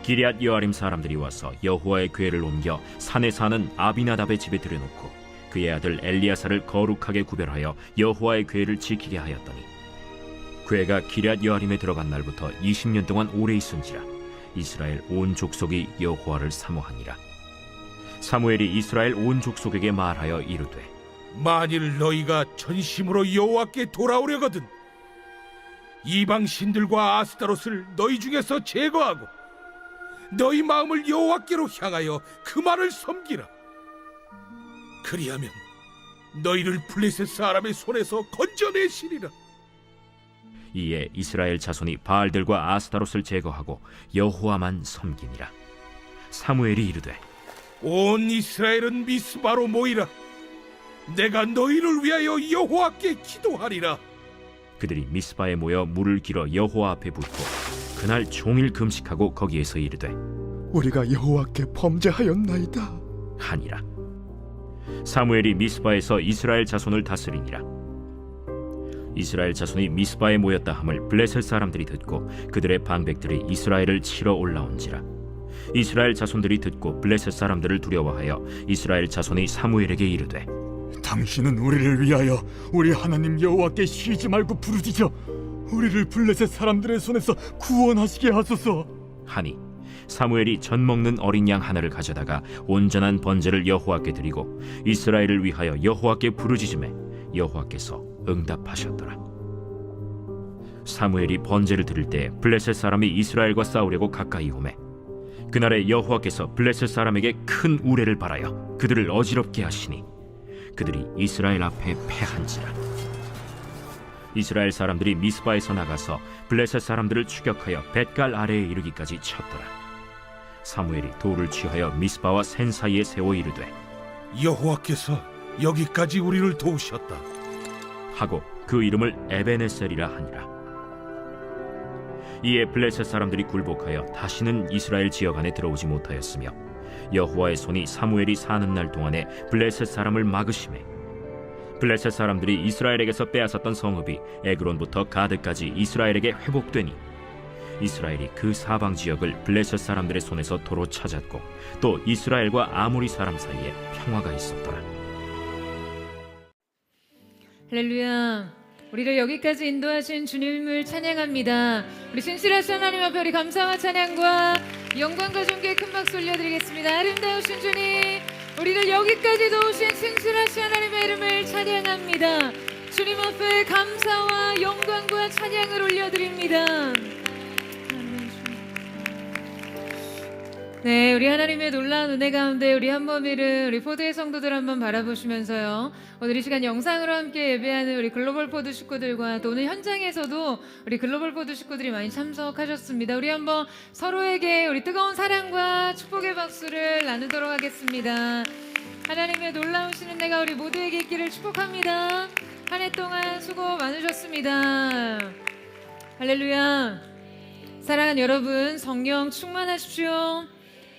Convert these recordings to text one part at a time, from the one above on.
기럇 여아림 사람들이 와서 여호와의 궤를 옮겨 산에 사는 아비나답의 집에 들여놓고 그의 아들 엘리야사를 거룩하게 구별하여 여호와의 궤를 지키게 하였더니 궤가 기럇 여아림에 들어간 날부터 20년 동안 오래 있은지라 이스라엘 온 족속이 여호와를 사모하니라. 사무엘이 이스라엘 온 족속에게 말하여 이르되 만일 너희가 전심으로 여호와께 돌아오려거든 이방 신들과 아스타롯을 너희 중에서 제거하고 너희 마음을 여호와께로 향하여 그만을 섬기라. 그리하면 너희를 블레셋 사람의 손에서 건져내시리라. 이에 이스라엘 자손이 바알들과 아스타롯을 제거하고 여호와만 섬기니라. 사무엘이 이르되 온 이스라엘은 미스바로 모이라. 내가 너희를 위하여 여호와께 기도하리라. 그들이 미스바에 모여 물을 길어 여호와 앞에 붓고 그날 종일 금식하고 거기에서 이르되 우리가 여호와께 범죄하였나이다 하니라. 사무엘이 미스바에서 이스라엘 자손을 다스리니라. 이스라엘 자손이 미스바에 모였다 함을 블레셋 사람들이 듣고 그들의 방백들이 이스라엘을 치러 올라온지라. 이스라엘 자손들이 듣고 블레셋 사람들을 두려워하여 이스라엘 자손이 사무엘에게 이르되 당신은 우리를 위하여 우리 하나님 여호와께 쉬지 말고 부르짖어 우리를 블레셋 사람들의 손에서 구원하시게 하소서 하니 사무엘이 젖 먹는 어린 양 하나를 가져다가 온전한 번제를 여호와께 드리고 이스라엘을 위하여 여호와께 부르짖음에 여호와께서 응답하셨더라. 사무엘이 번제를 드릴 때 블레셋 사람이 이스라엘과 싸우려고 가까이 오매 그날에 여호와께서 블레셋 사람에게 큰 우레를 발하여 그들을 어지럽게 하시니 그들이 이스라엘 앞에 패한지라. 이스라엘 사람들이 미스바에서 나가서 블레셋 사람들을 추격하여 벳갈 아래에 이르기까지 쳤더라. 사무엘이 돌을 취하여 미스바와 센 사이에 세워 이르되 여호와께서 여기까지 우리를 도우셨다 하고 그 이름을 에베네셀이라 하니라. 이에 블레셋 사람들이 굴복하여 다시는 이스라엘 지역 안에 들어오지 못하였으며 여호와의 손이 사무엘이 사는 날 동안에 블레셋 사람을 막으시매 블레셋 사람들이 이스라엘에게서 빼앗았던 성읍이 에그론부터 가드까지 이스라엘에게 회복되니 이스라엘이 그 사방 지역을 블레셋 사람들의 손에서 도로 찾았고 또 이스라엘과 아모리 사람 사이에 평화가 있었더라. 할렐루야. 우리를 여기까지 인도하신 주님을 찬양합니다. 우리 신실하신 하나님 앞에 우리 감사와 찬양과 영광과 존귀의 큰 박수 올려드리겠습니다. 아름다우신 주님, 우리를 여기까지 도우신 신실하신 하나님의 이름을 찬양합니다. 주님 앞에 감사와 영광과 찬양을 올려드립니다. 네, 우리 하나님의 놀라운 은혜 가운데 우리 한범일은 우리 포드의 성도들 한번 바라보시면서요, 오늘 이 시간 영상으로 함께 예배하는 우리 글로벌 포드 식구들과 또 오늘 현장에서도 우리 글로벌 포드 식구들이 많이 참석하셨습니다. 우리 한번 서로에게 우리 뜨거운 사랑과 축복의 박수를 나누도록 하겠습니다. 하나님의 놀라우신 은혜가 우리 모두에게 있기를 축복합니다. 한 해 동안 수고 많으셨습니다. 할렐루야. 사랑하는 여러분, 성령 충만하십시오.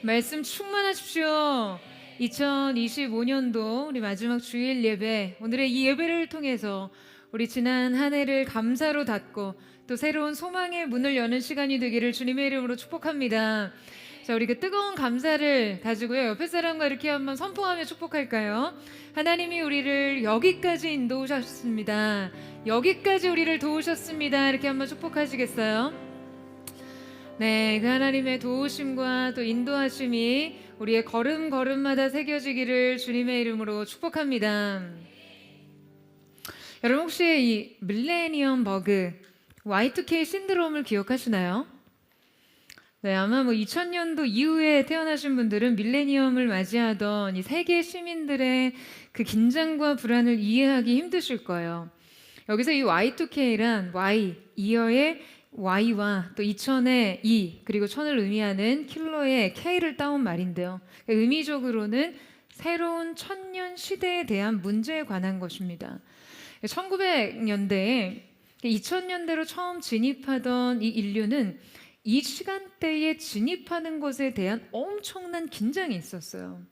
말씀 충만하십시오. 2025년도 우리 마지막 주일 예배, 오늘의 이 예배를 통해서 우리 지난 한 해를 감사로 닫고 또 새로운 소망의 문을 여는 시간이 되기를 주님의 이름으로 축복합니다. 자, 우리 그 뜨거운 감사를 가지고요, 옆에 사람과 이렇게 한번 선포하며 축복할까요? 하나님이 우리를 여기까지 인도하셨습니다. 여기까지 우리를 도우셨습니다. 이렇게 한번 축복하시겠어요? 네, 그 하나님의 도우심과 또 인도하심이 우리의 걸음걸음마다 새겨지기를 주님의 이름으로 축복합니다. 여러분 혹시 이 밀레니엄 버그, Y2K 신드롬을 기억하시나요? 네, 아마 2000년도 이후에 태어나신 분들은 밀레니엄을 맞이하던 이 세계 시민들의 그 긴장과 불안을 이해하기 힘드실 거예요. 여기서 이 Y2K란 Y, 이어의 Y와 또 2000의 E 그리고 1000을 의미하는 킬러의 K를 따온 말인데요. 의미적으로는 새로운 천년 시대에 대한 문제에 관한 것입니다. 1900년대에 2000년대로 처음 진입하던 이 인류는 이 시간대에 진입하는 것에 대한 엄청난 긴장이 있었어요.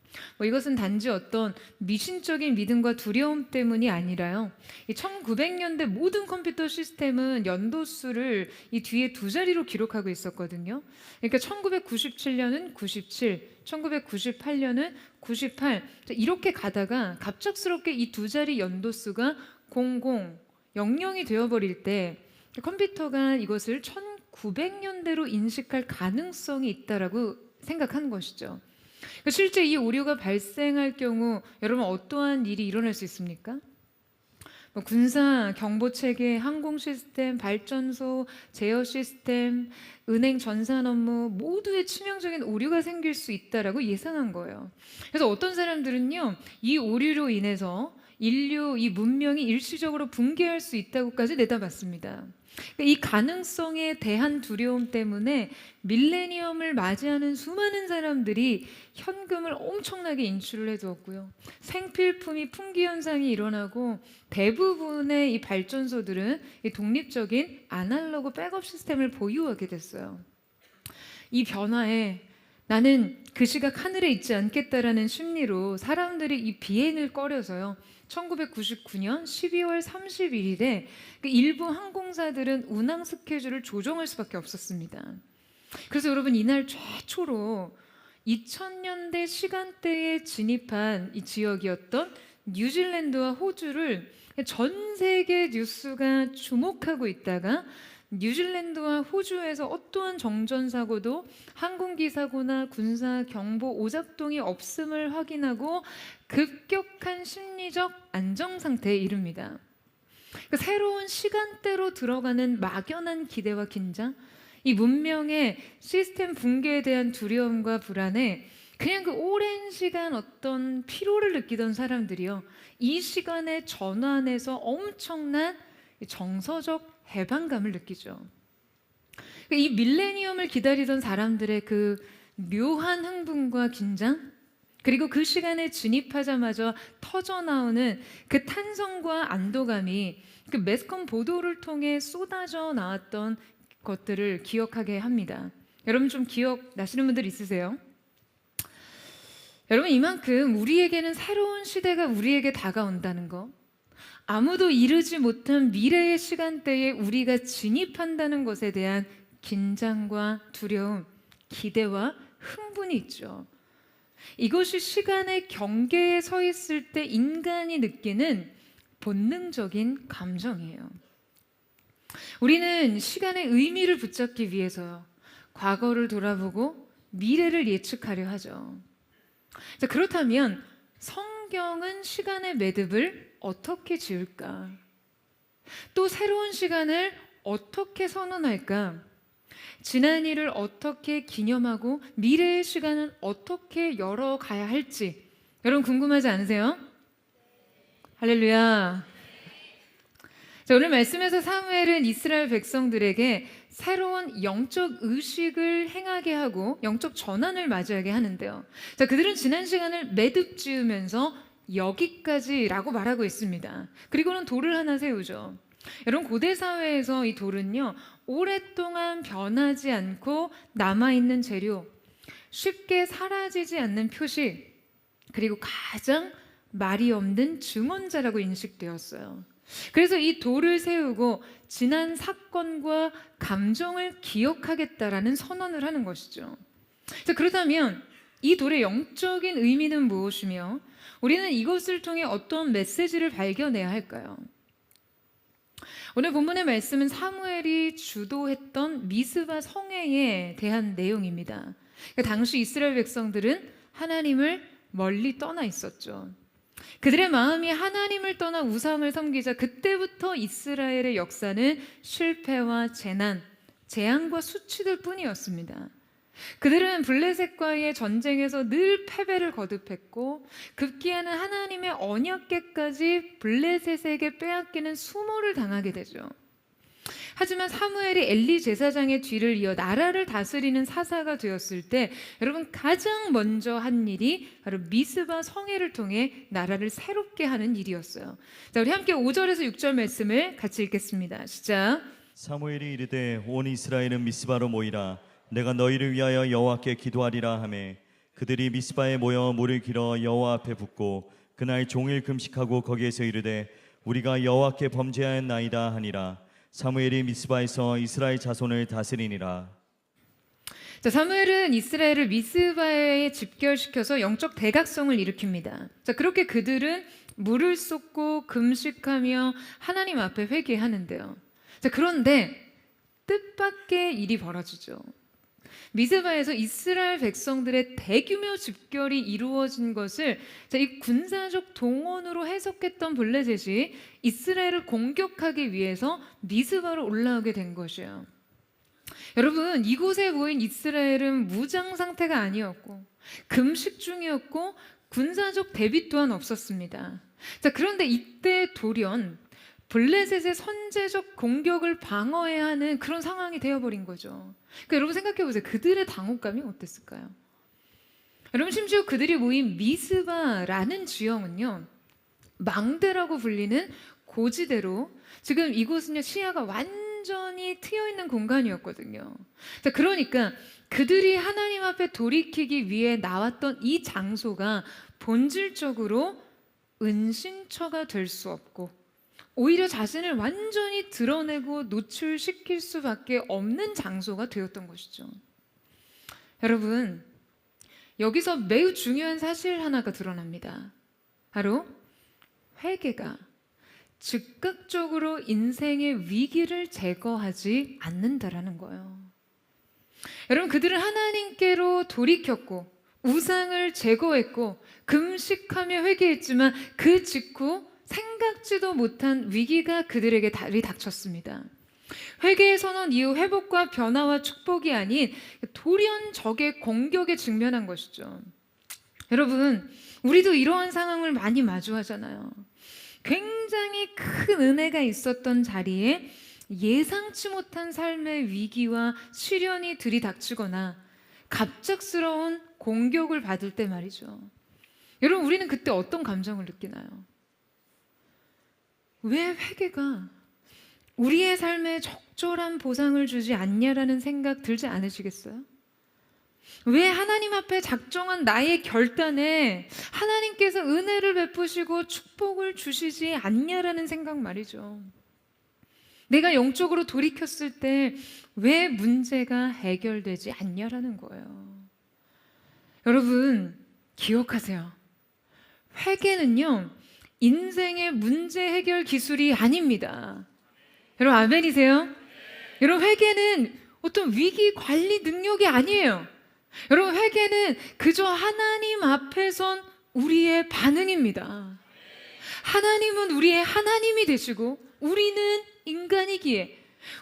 이것은 단지 어떤 미신적인 믿음과 두려움 때문이 아니라요. 이 1900년대 모든 컴퓨터 시스템은 연도수를 이 뒤에 두 자리로 기록하고 있었거든요. 그러니까 1997년은 97, 1998년은 98 이렇게 가다가 갑작스럽게 이 두 자리 연도수가 00, 00이 되어버릴 때 컴퓨터가 이것을 1900년대로 인식할 가능성이 있다라고 생각한 것이죠. 실제 이 오류가 발생할 경우 여러분 어떠한 일이 일어날 수 있습니까? 군사, 경보 체계, 항공 시스템, 발전소, 제어 시스템, 은행 전산 업무 모두에 치명적인 오류가 생길 수 있다라고 예상한 거예요. 그래서 어떤 사람들은요, 이 오류로 인해서 인류 이 문명이 일시적으로 붕괴할 수 있다고까지 내다봤습니다. 이 가능성에 대한 두려움 때문에 밀레니엄을 맞이하는 수많은 사람들이 현금을 엄청나게 인출을 해두었고요. 생필품이 품귀 현상이 일어나고 대부분의 이 발전소들은 이 독립적인 아날로그 백업 시스템을 보유하게 됐어요. 이 변화에 나는 그 시각 하늘에 있지 않겠다라는 심리로 사람들이 이 비행을 꺼려서요. 1999년 12월 31일에 일부 항공사들은 운항 스케줄을 조정할 수밖에 없었습니다. 그래서 여러분 이날 최초로 2000년대 시간대에 진입한 이 지역이었던 뉴질랜드와 호주를 전 세계 뉴스가 주목하고 있다가 뉴질랜드와 호주에서 어떠한 정전사고도 항공기 사고나 군사 경보 오작동이 없음을 확인하고 급격한 심리적 안정 상태에 이릅니다. 새로운 시간대로 들어가는 막연한 기대와 긴장, 이 문명의 시스템 붕괴에 대한 두려움과 불안에 그냥 그 오랜 시간 어떤 피로를 느끼던 사람들이요, 이 시간의 전환에서 엄청난 정서적 해방감을 느끼죠. 이 밀레니엄을 기다리던 사람들의 그 묘한 흥분과 긴장, 그리고 그 시간에 진입하자마자 터져나오는 그 탄성과 안도감이 그 매스컴 보도를 통해 쏟아져 나왔던 것들을 기억하게 합니다. 여러분 좀 기억나시는 분들 있으세요? 여러분 이만큼 우리에게는 새로운 시대가 우리에게 다가온다는 거, 아무도 이르지 못한 미래의 시간대에 우리가 진입한다는 것에 대한 긴장과 두려움, 기대와 흥분이 있죠. 이것이 시간의 경계에 서 있을 때 인간이 느끼는 본능적인 감정이에요. 우리는 시간의 의미를 붙잡기 위해서 과거를 돌아보고 미래를 예측하려 하죠. 자, 그렇다면 성경은 시간의 매듭을 어떻게 지을까? 또 새로운 시간을 어떻게 선언할까? 지난 일을 어떻게 기념하고 미래의 시간은 어떻게 열어가야 할지 여러분 궁금하지 않으세요? 할렐루야. 자, 오늘 말씀에서 사무엘은 이스라엘 백성들에게 새로운 영적 의식을 행하게 하고 영적 전환을 맞이하게 하는데요. 자, 그들은 지난 시간을 매듭 지으면서 여기까지라고 말하고 있습니다. 그리고는 돌을 하나 세우죠. 여러분 고대 사회에서 이 돌은요, 오랫동안 변하지 않고 남아있는 재료, 쉽게 사라지지 않는 표식, 그리고 가장 말이 없는 증언자라고 인식되었어요. 그래서 이 돌을 세우고 지난 사건과 감정을 기억하겠다라는 선언을 하는 것이죠. 자, 그렇다면 이 돌의 영적인 의미는 무엇이며 우리는 이것을 통해 어떤 메시지를 발견해야 할까요? 오늘 본문의 말씀은 사무엘이 주도했던 미스바 성회에 대한 내용입니다. 당시 이스라엘 백성들은 하나님을 멀리 떠나 있었죠. 그들의 마음이 하나님을 떠나 우상을 섬기자 그때부터 이스라엘의 역사는 실패와 재난, 재앙과 수치들 뿐이었습니다. 그들은 블레셋과의 전쟁에서 늘 패배를 거듭했고 급기야는 하나님의 언약궤까지 블레셋에게 빼앗기는 수모를 당하게 되죠. 하지만 사무엘이 엘리 제사장의 뒤를 이어 나라를 다스리는 사사가 되었을 때 여러분 가장 먼저 한 일이 바로 미스바 성회를 통해 나라를 새롭게 하는 일이었어요. 자, 우리 함께 5절에서 6절 말씀을 같이 읽겠습니다. 시작. 사무엘이 이르되 온 이스라엘은 미스바로 모이라. 내가 너희를 위하여 여호와께 기도하리라 하매 그들이 미스바에 모여 물을 길어 여호와 앞에 붓고 그날 종일 금식하고 거기에서 이르되 우리가 여호와께 범죄하였나이다 하니라. 사무엘이 미스바에서 이스라엘 자손을 다스리니라. 자, 사무엘은 이스라엘을 미스바에 집결시켜서 영적 대각성을 일으킵니다. 자, 그렇게 그들은 물을 쏟고 금식하며 하나님 앞에 회개하는데요. 자, 그런데 뜻밖의 일이 벌어지죠. 미스바에서 이스라엘 백성들의 대규모 집결이 이루어진 것을 이 군사적 동원으로 해석했던 블레셋이 이스라엘을 공격하기 위해서 미스바로 올라오게 된 것이에요. 여러분, 이곳에 모인 이스라엘은 무장 상태가 아니었고 금식 중이었고 군사적 대비 또한 없었습니다. 자, 그런데 이때 돌연 블레셋의 선제적 공격을 방어해야 하는 그런 상황이 되어버린 거죠. 그러니까 여러분 생각해 보세요. 그들의 당혹감이 어땠을까요? 여러분, 심지어 그들이 모인 미스바라는 지형은요, 망대라고 불리는 고지대로 지금 이곳은요 시야가 완전히 트여 있는 공간이었거든요. 자, 그러니까 그들이 하나님 앞에 돌이키기 위해 나왔던 이 장소가 본질적으로 은신처가 될 수 없고 오히려 자신을 완전히 드러내고 노출시킬 수밖에 없는 장소가 되었던 것이죠. 여러분, 여기서 매우 중요한 사실 하나가 드러납니다. 바로 회개가 즉각적으로 인생의 위기를 제거하지 않는다라는 거예요. 여러분, 그들은 하나님께로 돌이켰고 우상을 제거했고 금식하며 회개했지만 그 직후 생각지도 못한 위기가 그들에게 닥쳤습니다. 회개의 선언 이후 회복과 변화와 축복이 아닌 돌연 적의 공격에 직면한 것이죠. 여러분, 우리도 이러한 상황을 많이 마주하잖아요. 굉장히 큰 은혜가 있었던 자리에 예상치 못한 삶의 위기와 시련이 들이닥치거나 갑작스러운 공격을 받을 때 말이죠. 여러분, 우리는 그때 어떤 감정을 느끼나요? 왜 회개가 우리의 삶에 적절한 보상을 주지 않냐라는 생각 들지 않으시겠어요? 왜 하나님 앞에 작정한 나의 결단에 하나님께서 은혜를 베푸시고 축복을 주시지 않냐라는 생각 말이죠. 내가 영적으로 돌이켰을 때 왜 문제가 해결되지 않냐라는 거예요. 여러분, 기억하세요. 회개는요, 인생의 문제 해결 기술이 아닙니다. 여러분, 아멘이세요? 여러분, 회개는 어떤 위기 관리 능력이 아니에요. 여러분, 회개는 그저 하나님 앞에 선 우리의 반응입니다. 하나님은 우리의 하나님이 되시고 우리는 인간이기에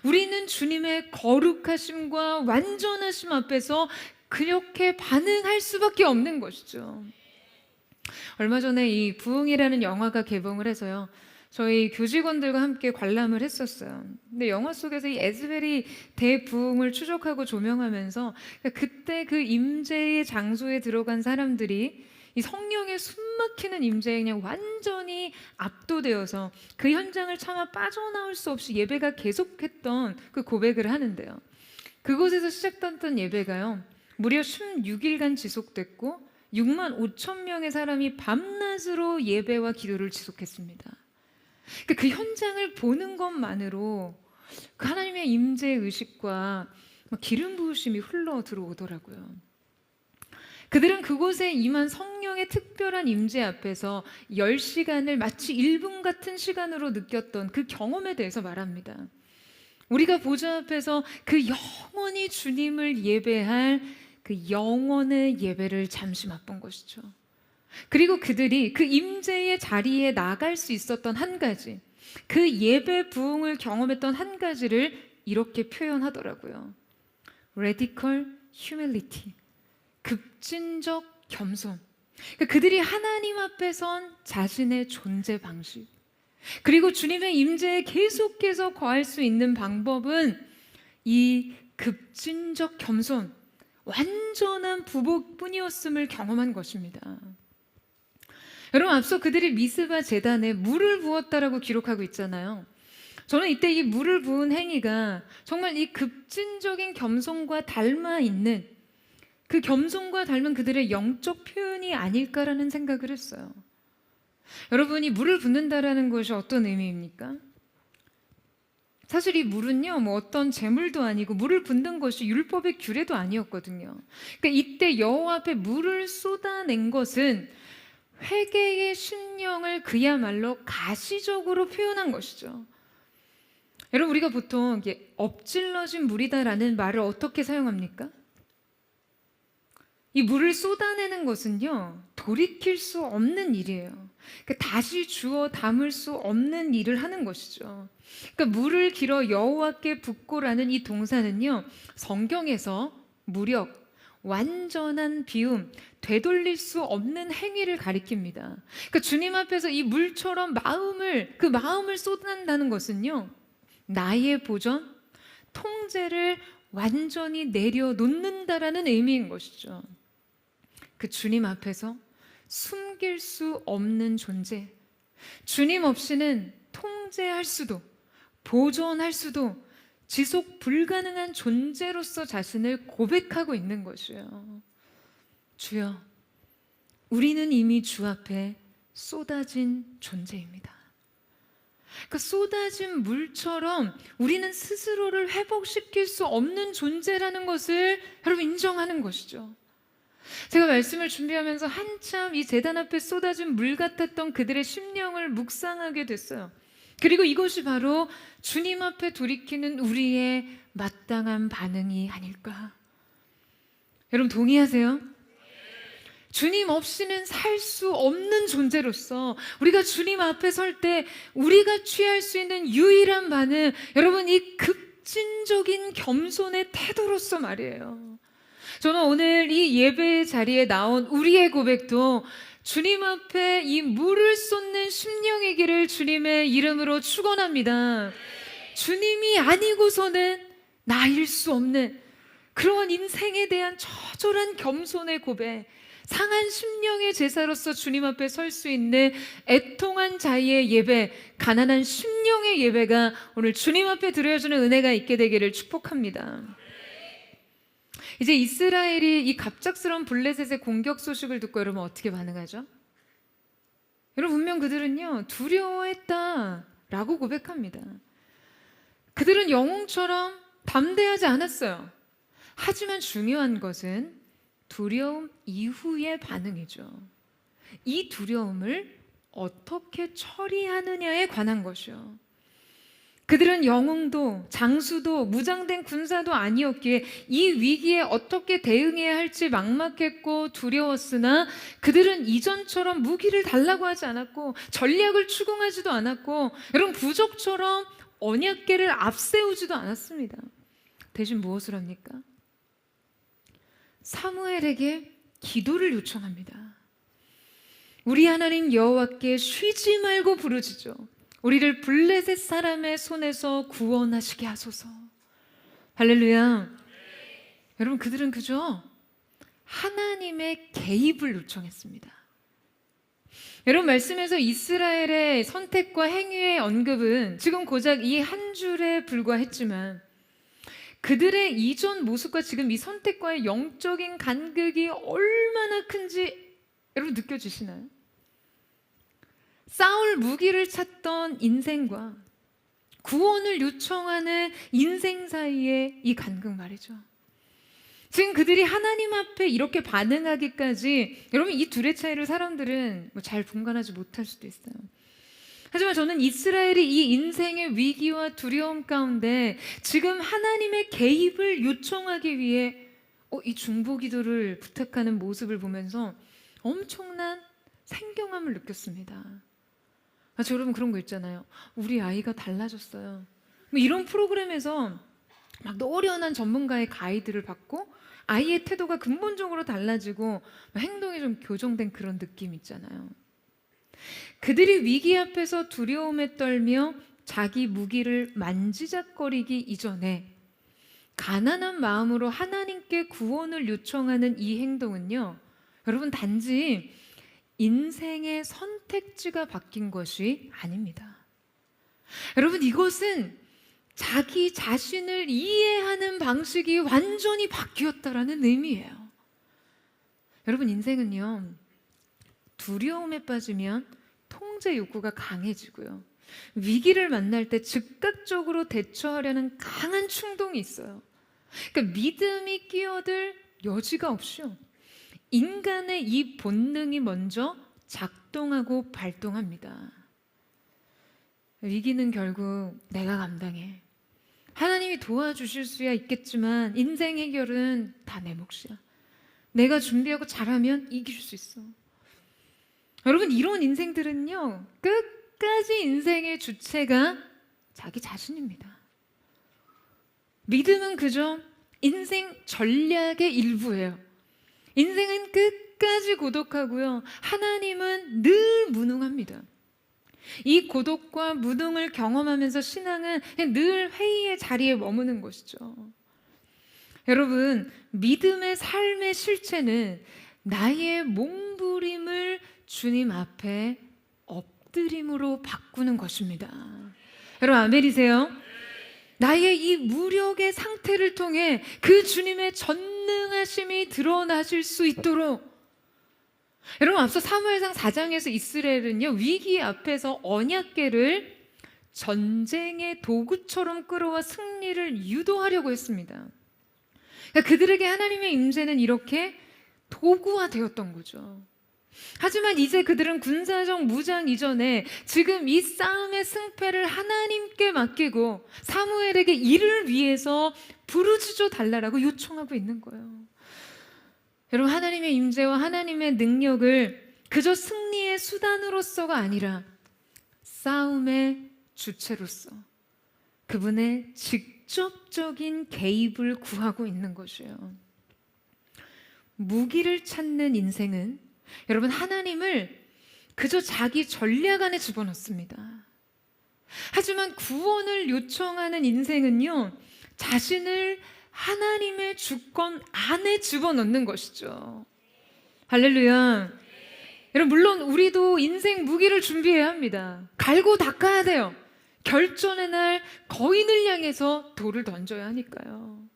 우리는 주님의 거룩하심과 완전하심 앞에서 그렇게 반응할 수밖에 없는 것이죠. 얼마 전에 이 부흥이라는 영화가 개봉을 해서요, 저희 교직원들과 함께 관람을 했었어요. 근데 영화 속에서 이 에즈벨이 대부흥을 추적하고 조명하면서 그때 그 임재의 장소에 들어간 사람들이 이 성령의 숨막히는 임재에 그냥 완전히 압도되어서 그 현장을 차마 빠져나올 수 없이 예배가 계속했던 그 고백을 하는데요. 그곳에서 시작됐던 예배가요, 무려 16일간 지속됐고 6만 5천 명의 사람이 밤낮으로 예배와 기도를 지속했습니다. 그 현장을 보는 것만으로 그 하나님의 임재의 의식과 기름 부으심이 흘러 들어오더라고요. 그들은 그곳에 임한 성령의 특별한 임재 앞에서 10시간을 마치 1분 같은 시간으로 느꼈던 그 경험에 대해서 말합니다. 우리가 보좌 앞에서 그 영원히 주님을 예배할 그 영원의 예배를 잠시 맛본 것이죠. 그리고 그들이 그 임재의 자리에 나갈 수 있었던 한 가지, 그 예배 부흥을 경험했던 한 가지를 이렇게 표현하더라고요. Radical humility, 급진적 겸손. 그러니까 그들이 하나님 앞에 선 자신의 존재 방식, 그리고 주님의 임재에 계속해서 거할 수 있는 방법은 이 급진적 겸손, 완전한 부복뿐이었음을 경험한 것입니다. 여러분, 앞서 그들이 미스바 제단에 물을 부었다라고 기록하고 있잖아요. 저는 이때 이 물을 부은 행위가 정말 이 급진적인 겸손과 닮아 있는, 그 겸손과 닮은 그들의 영적 표현이 아닐까라는 생각을 했어요. 여러분이 물을 붓는다라는 것이 어떤 의미입니까? 사실 이 물은요, 뭐 어떤 제물도 아니고 물을 붓는 것이 율법의 규례도 아니었거든요. 그러니까 이때 여호와 앞에 물을 쏟아낸 것은 회개의 심령을 그야말로 가시적으로 표현한 것이죠. 여러분, 우리가 보통 이게 엎질러진 물이다라는 말을 어떻게 사용합니까? 이 물을 쏟아내는 것은요, 돌이킬 수 없는 일이에요. 그러니까 다시 주워 담을 수 없는 일을 하는 것이죠. 그러니까 물을 길어 여호와께 붓고라는 이 동사는요, 성경에서 무력, 완전한 비움, 되돌릴 수 없는 행위를 가리킵니다. 그러니까 주님 앞에서 이 물처럼 그 마음을 쏟아낸다는 것은요, 나의 보전, 통제를 완전히 내려놓는다라는 의미인 것이죠. 그 주님 앞에서 숨길 수 없는 존재, 주님 없이는 통제할 수도 보존할 수도 지속 불가능한 존재로서 자신을 고백하고 있는 것이에요. 주여, 우리는 이미 주 앞에 쏟아진 존재입니다. 그 쏟아진 물처럼 우리는 스스로를 회복시킬 수 없는 존재라는 것을 여러분 인정하는 것이죠. 제가 말씀을 준비하면서 한참 이 제단 앞에 쏟아진 물 같았던 그들의 심령을 묵상하게 됐어요. 그리고 이것이 바로 주님 앞에 돌이키는 우리의 마땅한 반응이 아닐까. 여러분 동의하세요? 주님 없이는 살 수 없는 존재로서 우리가 주님 앞에 설 때 우리가 취할 수 있는 유일한 반응, 여러분 이 급진적인 겸손의 태도로서 말이에요. 저는 오늘 이 예배 자리에 나온 우리의 고백도 주님 앞에 이 물을 쏟는 심령이기를 주님의 이름으로 축원합니다. 주님이 아니고서는 나일 수 없는 그러한 인생에 대한 처절한 겸손의 고백, 상한 심령의 제사로서 주님 앞에 설 수 있는 애통한 자의 예배, 가난한 심령의 예배가 오늘 주님 앞에 드려주는 은혜가 있게 되기를 축복합니다. 이제 이스라엘이 이 갑작스러운 블레셋의 공격 소식을 듣고 여러분 어떻게 반응하죠? 여러분 분명 그들은요 두려워했다라고 고백합니다. 그들은 영웅처럼 담대하지 않았어요. 하지만 중요한 것은 두려움 이후의 반응이죠. 이 두려움을 어떻게 처리하느냐에 관한 것이요. 그들은 영웅도 장수도 무장된 군사도 아니었기에 이 위기에 어떻게 대응해야 할지 막막했고 두려웠으나 그들은 이전처럼 무기를 달라고 하지 않았고 전략을 추궁하지도 않았고 여러분 부족처럼 언약궤를 앞세우지도 않았습니다. 대신 무엇을 합니까? 사무엘에게 기도를 요청합니다. 우리 하나님 여호와께 쉬지 말고 부르짖어 우리를 블레셋 사람의 손에서 구원하시게 하소서. 할렐루야. 여러분 그들은 그저 하나님의 개입을 요청했습니다. 여러분 말씀에서 이스라엘의 선택과 행위의 언급은 지금 고작 이 한 줄에 불과했지만 그들의 이전 모습과 지금 이 선택과의 영적인 간극이 얼마나 큰지 여러분 느껴지시나요? 싸울 무기를 찾던 인생과 구원을 요청하는 인생 사이의 이 간극 말이죠. 지금 그들이 하나님 앞에 이렇게 반응하기까지 여러분 이 둘의 차이를 사람들은 잘 분간하지 못할 수도 있어요. 하지만 저는 이스라엘이 이 인생의 위기와 두려움 가운데 지금 하나님의 개입을 요청하기 위해 이 중보기도를 부탁하는 모습을 보면서 엄청난 생경함을 느꼈습니다. 저 여러분 그런 거 있잖아요. 우리 아이가 달라졌어요. 뭐 이런 프로그램에서 막 노련한 전문가의 가이드를 받고 아이의 태도가 근본적으로 달라지고 행동이 좀 교정된 그런 느낌 있잖아요. 그들이 위기 앞에서 두려움에 떨며 자기 무기를 만지작거리기 이전에 가난한 마음으로 하나님께 구원을 요청하는 이 행동은요, 여러분 단지 인생의 선택지가 바뀐 것이 아닙니다. 여러분, 이것은 자기 자신을 이해하는 방식이 완전히 바뀌었다라는 의미예요. 여러분, 인생은요, 두려움에 빠지면 통제 욕구가 강해지고요, 위기를 만날 때 즉각적으로 대처하려는 강한 충동이 있어요. 그러니까 믿음이 끼어들 여지가 없이요, 인간의 이 본능이 먼저 작동하고 발동합니다. 위기는 결국 내가 감당해. 하나님이 도와주실 수야 있겠지만 인생 해결은 다 내 몫이야. 내가 준비하고 잘하면 이길 수 있어. 여러분, 이런 인생들은요, 끝까지 인생의 주체가 자기 자신입니다. 믿음은 그저 인생 전략의 일부예요. 인생은 끝까지 고독하고요, 하나님은 늘 무능합니다. 이 고독과 무능을 경험하면서 신앙은 늘 회의의 자리에 머무는 것이죠. 여러분, 믿음의 삶의 실체는 나의 몸부림을 주님 앞에 엎드림으로 바꾸는 것입니다. 여러분, 아멘이세요? 나의 이 무력의 상태를 통해 그 주님의 전능하심이 드러나실 수 있도록, 여러분, 앞서 사무엘상 4장에서 이스라엘은요, 위기 앞에서 언약궤를 전쟁의 도구처럼 끌어와 승리를 유도하려고 했습니다. 그러니까 그들에게 하나님의 임재는 이렇게 도구화되었던 거죠. 하지만 이제 그들은 군사적 무장 이전에 지금 이 싸움의 승패를 하나님께 맡기고 사무엘에게 이를 위해서 부르짖어 달라고 요청하고 있는 거예요. 여러분, 하나님의 임재와 하나님의 능력을 그저 승리의 수단으로서가 아니라 싸움의 주체로서 그분의 직접적인 개입을 구하고 있는 것이에요. 무기를 찾는 인생은 여러분, 하나님을 그저 자기 전략 안에 집어넣습니다. 하지만 구원을 요청하는 인생은요, 자신을 하나님의 주권 안에 집어넣는 것이죠. 할렐루야. 여러분, 물론 우리도 인생 무기를 준비해야 합니다. 갈고 닦아야 돼요. 결전의 날 거인을 향해서 돌을 던져야 하니까요.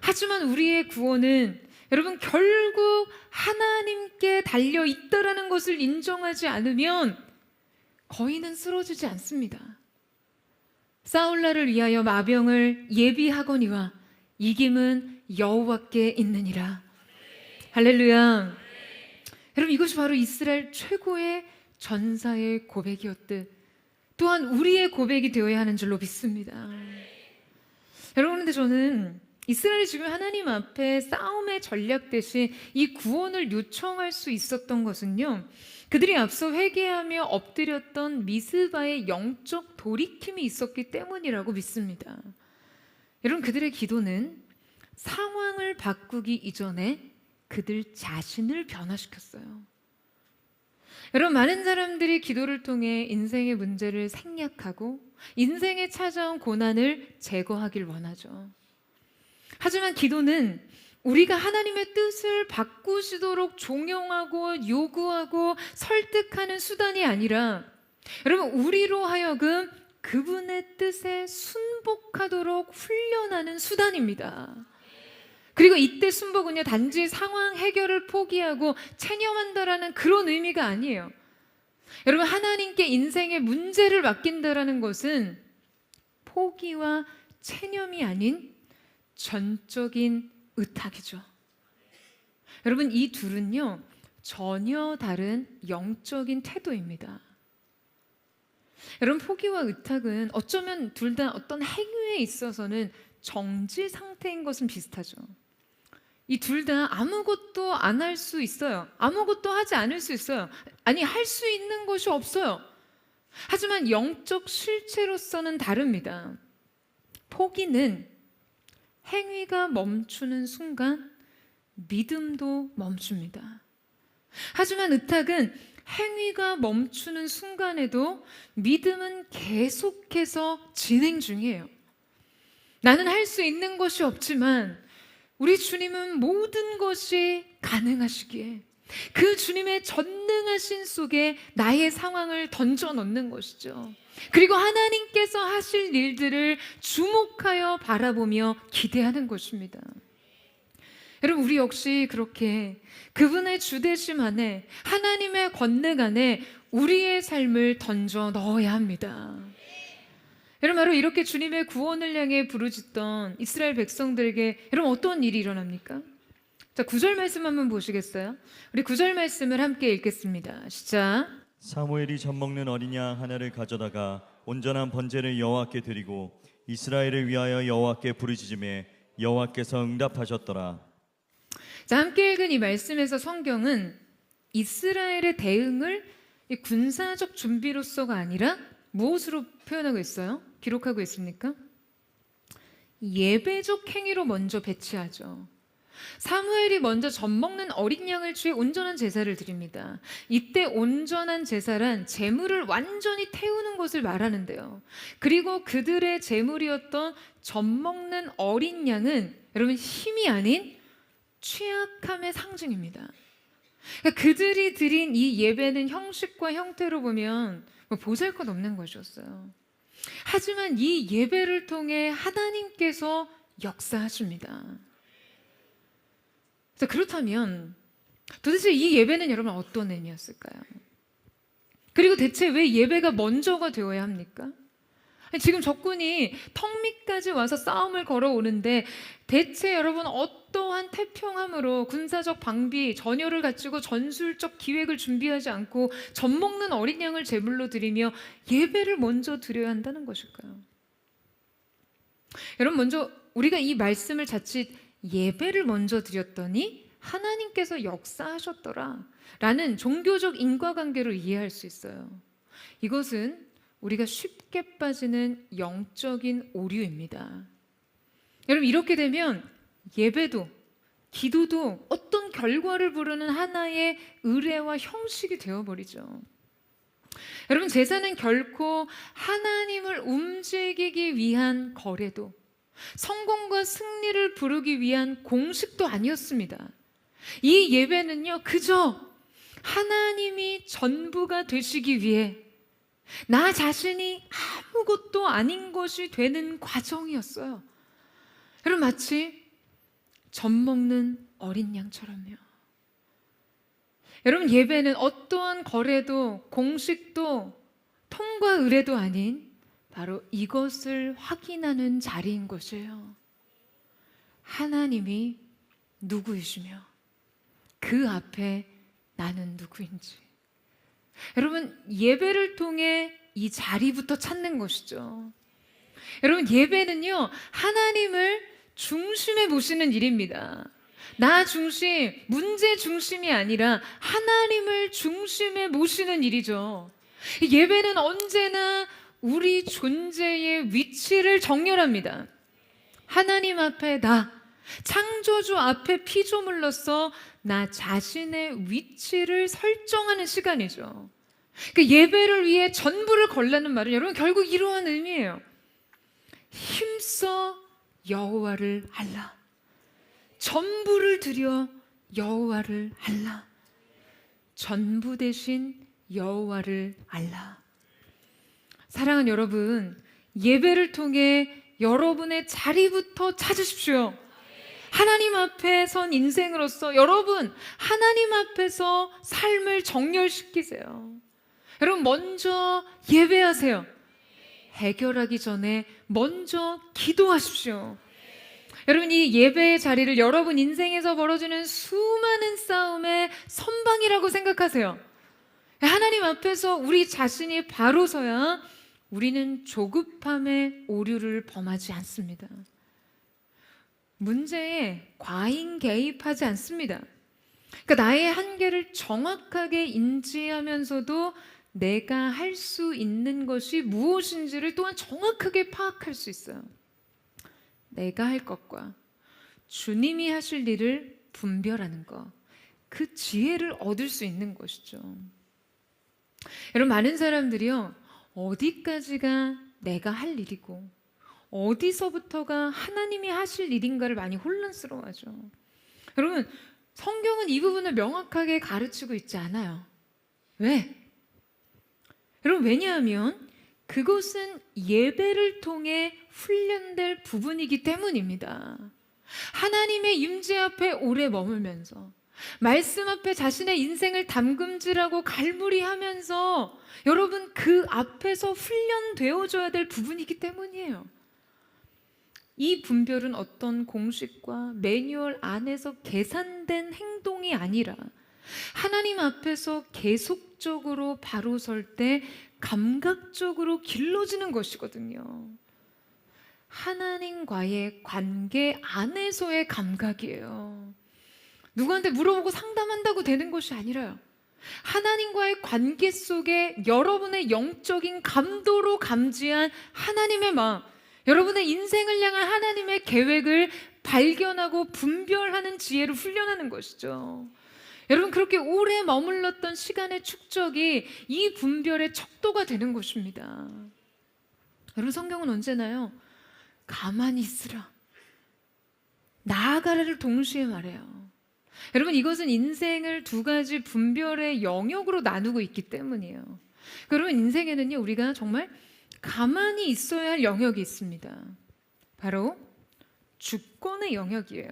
하지만 우리의 구원은 여러분, 결국 하나님께 달려 있다라는 것을 인정하지 않으면 거인은 쓰러지지 않습니다. 싸울 날을 위하여 마병을 예비하거니와 이김은 여호와께 있느니라. 할렐루야. 여러분, 이것이 바로 이스라엘 최고의 전사의 고백이었듯 또한 우리의 고백이 되어야 하는 줄로 믿습니다. 여러분, 그런데 저는 이스라엘이 지금 하나님 앞에 싸움의 전략 대신 이 구원을 요청할 수 있었던 것은요, 그들이 앞서 회개하며 엎드렸던 미스바의 영적 돌이킴이 있었기 때문이라고 믿습니다. 여러분, 그들의 기도는 상황을 바꾸기 이전에 그들 자신을 변화시켰어요. 여러분, 많은 사람들이 기도를 통해 인생의 문제를 생략하고 인생에 찾아온 고난을 제거하길 원하죠. 하지만 기도는 우리가 하나님의 뜻을 바꾸시도록 종용하고 요구하고 설득하는 수단이 아니라 여러분, 우리로 하여금 그분의 뜻에 순복하도록 훈련하는 수단입니다. 그리고 이때 순복은요, 단지 상황 해결을 포기하고 체념한다라는 그런 의미가 아니에요. 여러분, 하나님께 인생의 문제를 맡긴다라는 것은 포기와 체념이 아닌 전적인 의탁이죠. 여러분, 이 둘은요, 전혀 다른 영적인 태도입니다. 여러분, 포기와 의탁은 어쩌면 둘 다 어떤 행위에 있어서는 정지 상태인 것은 비슷하죠. 이 둘 다 아무것도 안 할 수 있어요. 아무것도 하지 않을 수 있어요. 아니, 할 수 있는 것이 없어요. 하지만 영적 실체로서는 다릅니다. 포기는 행위가 멈추는 순간 믿음도 멈춥니다. 하지만 의탁은 행위가 멈추는 순간에도 믿음은 계속해서 진행 중이에요. 나는 할 수 있는 것이 없지만 우리 주님은 모든 것이 가능하시기에 그 주님의 전능하신 속에 나의 상황을 던져 넣는 것이죠. 그리고 하나님께서 하실 일들을 주목하여 바라보며 기대하는 것입니다. 여러분, 우리 역시 그렇게 그분의 주대심 안에, 하나님의 권능 안에 우리의 삶을 던져 넣어야 합니다. 여러분, 바로 이렇게 주님의 구원을 향해 부르짖던 이스라엘 백성들에게 여러분 어떤 일이 일어납니까? 자, 9절 말씀 한번 보시겠어요? 우리 9절 말씀을 함께 읽겠습니다. 시작. 사무엘이 젖먹는 어린 양 하나를 가져다가 온전한 번제를 여호와께 드리고 이스라엘을 위하여 여호와께 부르짖음에 여호와께서 응답하셨더라. 자, 함께 읽은 이 말씀에서 성경은 이스라엘의 대응을 이 군사적 준비로서가 아니라 무엇으로 표현하고 있어요? 기록하고 있습니까? 예배적 행위로 먼저 배치하죠. 사무엘이 먼저 젖먹는 어린 양을 취해 온전한 제사를 드립니다. 이때 온전한 제사란 제물을 완전히 태우는 것을 말하는데요. 그리고 그들의 제물이었던 젖먹는 어린 양은 여러분 힘이 아닌 취약함의 상징입니다. 그러니까 그들이 드린 이 예배는 형식과 형태로 보면 보잘것없는 것이었어요. 하지만 이 예배를 통해 하나님께서 역사하십니다. 자, 그렇다면 도대체 이 예배는 여러분 어떤 의미였을까요? 그리고 대체 왜 예배가 먼저가 되어야 합니까? 아니, 지금 적군이 턱 밑까지 와서 싸움을 걸어오는데 대체 여러분 어떠한 태평함으로 군사적 방비, 전열을 갖추고 전술적 기획을 준비하지 않고 젖먹는 어린 양을 제물로 드리며 예배를 먼저 드려야 한다는 것일까요? 여러분, 먼저 우리가 이 말씀을 자칫 예배를 먼저 드렸더니 하나님께서 역사하셨더라 라는 종교적 인과관계로 이해할 수 있어요. 이것은 우리가 쉽게 빠지는 영적인 오류입니다. 여러분, 이렇게 되면 예배도 기도도 어떤 결과를 부르는 하나의 의례와 형식이 되어버리죠. 여러분, 제사는 결코 하나님을 움직이기 위한 거래도, 성공과 승리를 부르기 위한 공식도 아니었습니다. 이 예배는요, 그저 하나님이 전부가 되시기 위해 나 자신이 아무것도 아닌 것이 되는 과정이었어요. 여러분, 마치 젖먹는 어린 양처럼요. 여러분, 예배는 어떠한 거래도 공식도 통과 의례도 아닌 바로 이것을 확인하는 자리인 것이에요. 하나님이 누구이시며 그 앞에 나는 누구인지. 여러분, 예배를 통해 이 자리부터 찾는 것이죠. 여러분, 예배는요, 하나님을 중심에 모시는 일입니다. 나 중심, 문제 중심이 아니라 하나님을 중심에 모시는 일이죠. 예배는 언제나 우리 존재의 위치를 정렬합니다. 하나님 앞에 나, 창조주 앞에 피조물로서 나 자신의 위치를 설정하는 시간이죠. 그 예배를 위해 전부를 걸라는 말은 여러분 결국 이러한 의미예요. 힘써 여호와를 알라. 전부를 드려 여호와를 알라. 전부 대신 여호와를 알라. 사랑하는 여러분, 예배를 통해 여러분의 자리부터 찾으십시오. 하나님 앞에 선 인생으로서 여러분, 하나님 앞에서 삶을 정렬시키세요. 여러분, 먼저 예배하세요. 해결하기 전에 먼저 기도하십시오. 여러분, 이 예배의 자리를 여러분 인생에서 벌어지는 수많은 싸움의 선방이라고 생각하세요. 하나님 앞에서 우리 자신이 바로 서야 우리는 조급함의 오류를 범하지 않습니다. 문제에 과잉 개입하지 않습니다. 그러니까 나의 한계를 정확하게 인지하면서도 내가 할 수 있는 것이 무엇인지를 또한 정확하게 파악할 수 있어요. 내가 할 것과 주님이 하실 일을 분별하는 것, 그 지혜를 얻을 수 있는 것이죠. 여러분, 많은 사람들이요, 어디까지가 내가 할 일이고 어디서부터가 하나님이 하실 일인가를 많이 혼란스러워하죠. 여러분, 성경은 이 부분을 명확하게 가르치고 있지 않아요. 왜? 여러분, 왜냐하면 그것은 예배를 통해 훈련될 부분이기 때문입니다. 하나님의 임재 앞에 오래 머물면서 말씀 앞에 자신의 인생을 담금질하고 갈무리하면서 여러분 그 앞에서 훈련되어줘야 될 부분이기 때문이에요. 이 분별은 어떤 공식과 매뉴얼 안에서 계산된 행동이 아니라 하나님 앞에서 계속적으로 바로 설 때 감각적으로 길러지는 것이거든요. 하나님과의 관계 안에서의 감각이에요. 누구한테 물어보고 상담한다고 되는 것이 아니라요. 하나님과의 관계 속에 여러분의 영적인 감도로 감지한 하나님의 마음, 여러분의 인생을 향한 하나님의 계획을 발견하고 분별하는 지혜를 훈련하는 것이죠. 여러분, 그렇게 오래 머물렀던 시간의 축적이 이 분별의 척도가 되는 것입니다. 여러분, 성경은 언제나요? 가만히 있으라, 나아가라를 동시에 말해요. 여러분, 이것은 인생을 두 가지 분별의 영역으로 나누고 있기 때문이에요. 여러분, 인생에는요, 우리가 정말 가만히 있어야 할 영역이 있습니다. 바로 주권의 영역이에요.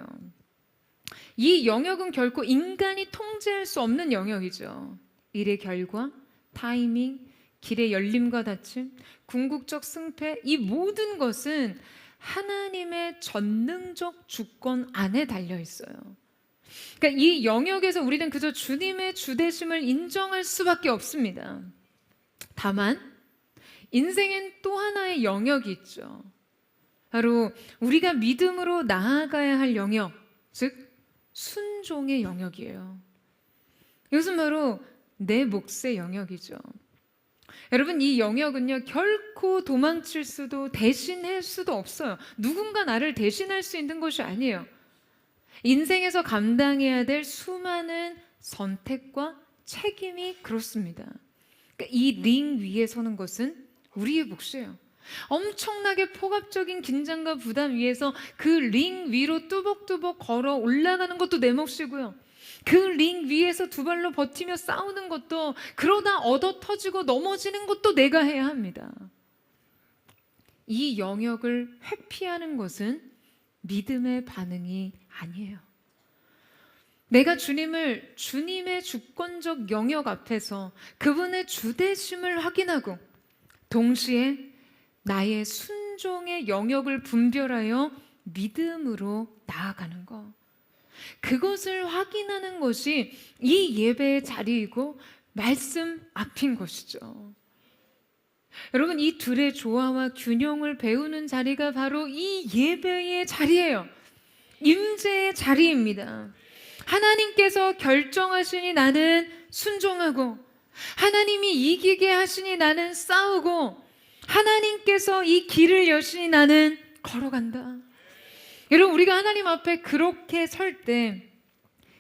이 영역은 결코 인간이 통제할 수 없는 영역이죠. 일의 결과, 타이밍, 길의 열림과 닫힘, 궁극적 승패, 이 모든 것은 하나님의 전능적 주권 안에 달려 있어요. 그러니까 이 영역에서 우리는 그저 주님의 주대심을 인정할 수밖에 없습니다. 다만 인생엔 또 하나의 영역이 있죠. 바로 우리가 믿음으로 나아가야 할 영역, 즉 순종의 영역이에요. 이것은 바로 내 몫의 영역이죠. 여러분, 이 영역은요 결코 도망칠 수도 대신할 수도 없어요. 누군가 나를 대신할 수 있는 것이 아니에요. 인생에서 감당해야 될 수많은 선택과 책임이 그렇습니다. 그러니까 이 링 위에 서는 것은 우리의 몫이에요. 엄청나게 폭압적인 긴장과 부담 위에서 그 링 위로 뚜벅뚜벅 걸어 올라가는 것도 내 몫이고요. 그 링 위에서 두 발로 버티며 싸우는 것도, 그러다 얻어 터지고 넘어지는 것도 내가 해야 합니다. 이 영역을 회피하는 것은 믿음의 반응이 아니에요. 내가 주님을 주님의 주권적 영역 앞에서 그분의 주대심을 확인하고 동시에 나의 순종의 영역을 분별하여 믿음으로 나아가는 것, 그것을 확인하는 것이 이 예배의 자리이고 말씀 앞인 것이죠. 여러분, 이 둘의 조화와 균형을 배우는 자리가 바로 이 예배의 자리예요. 임재의 자리입니다. 하나님께서 결정하시니 나는 순종하고, 하나님이 이기게 하시니 나는 싸우고, 하나님께서 이 길을 여시니 나는 걸어간다. 여러분, 우리가 하나님 앞에 그렇게 설 때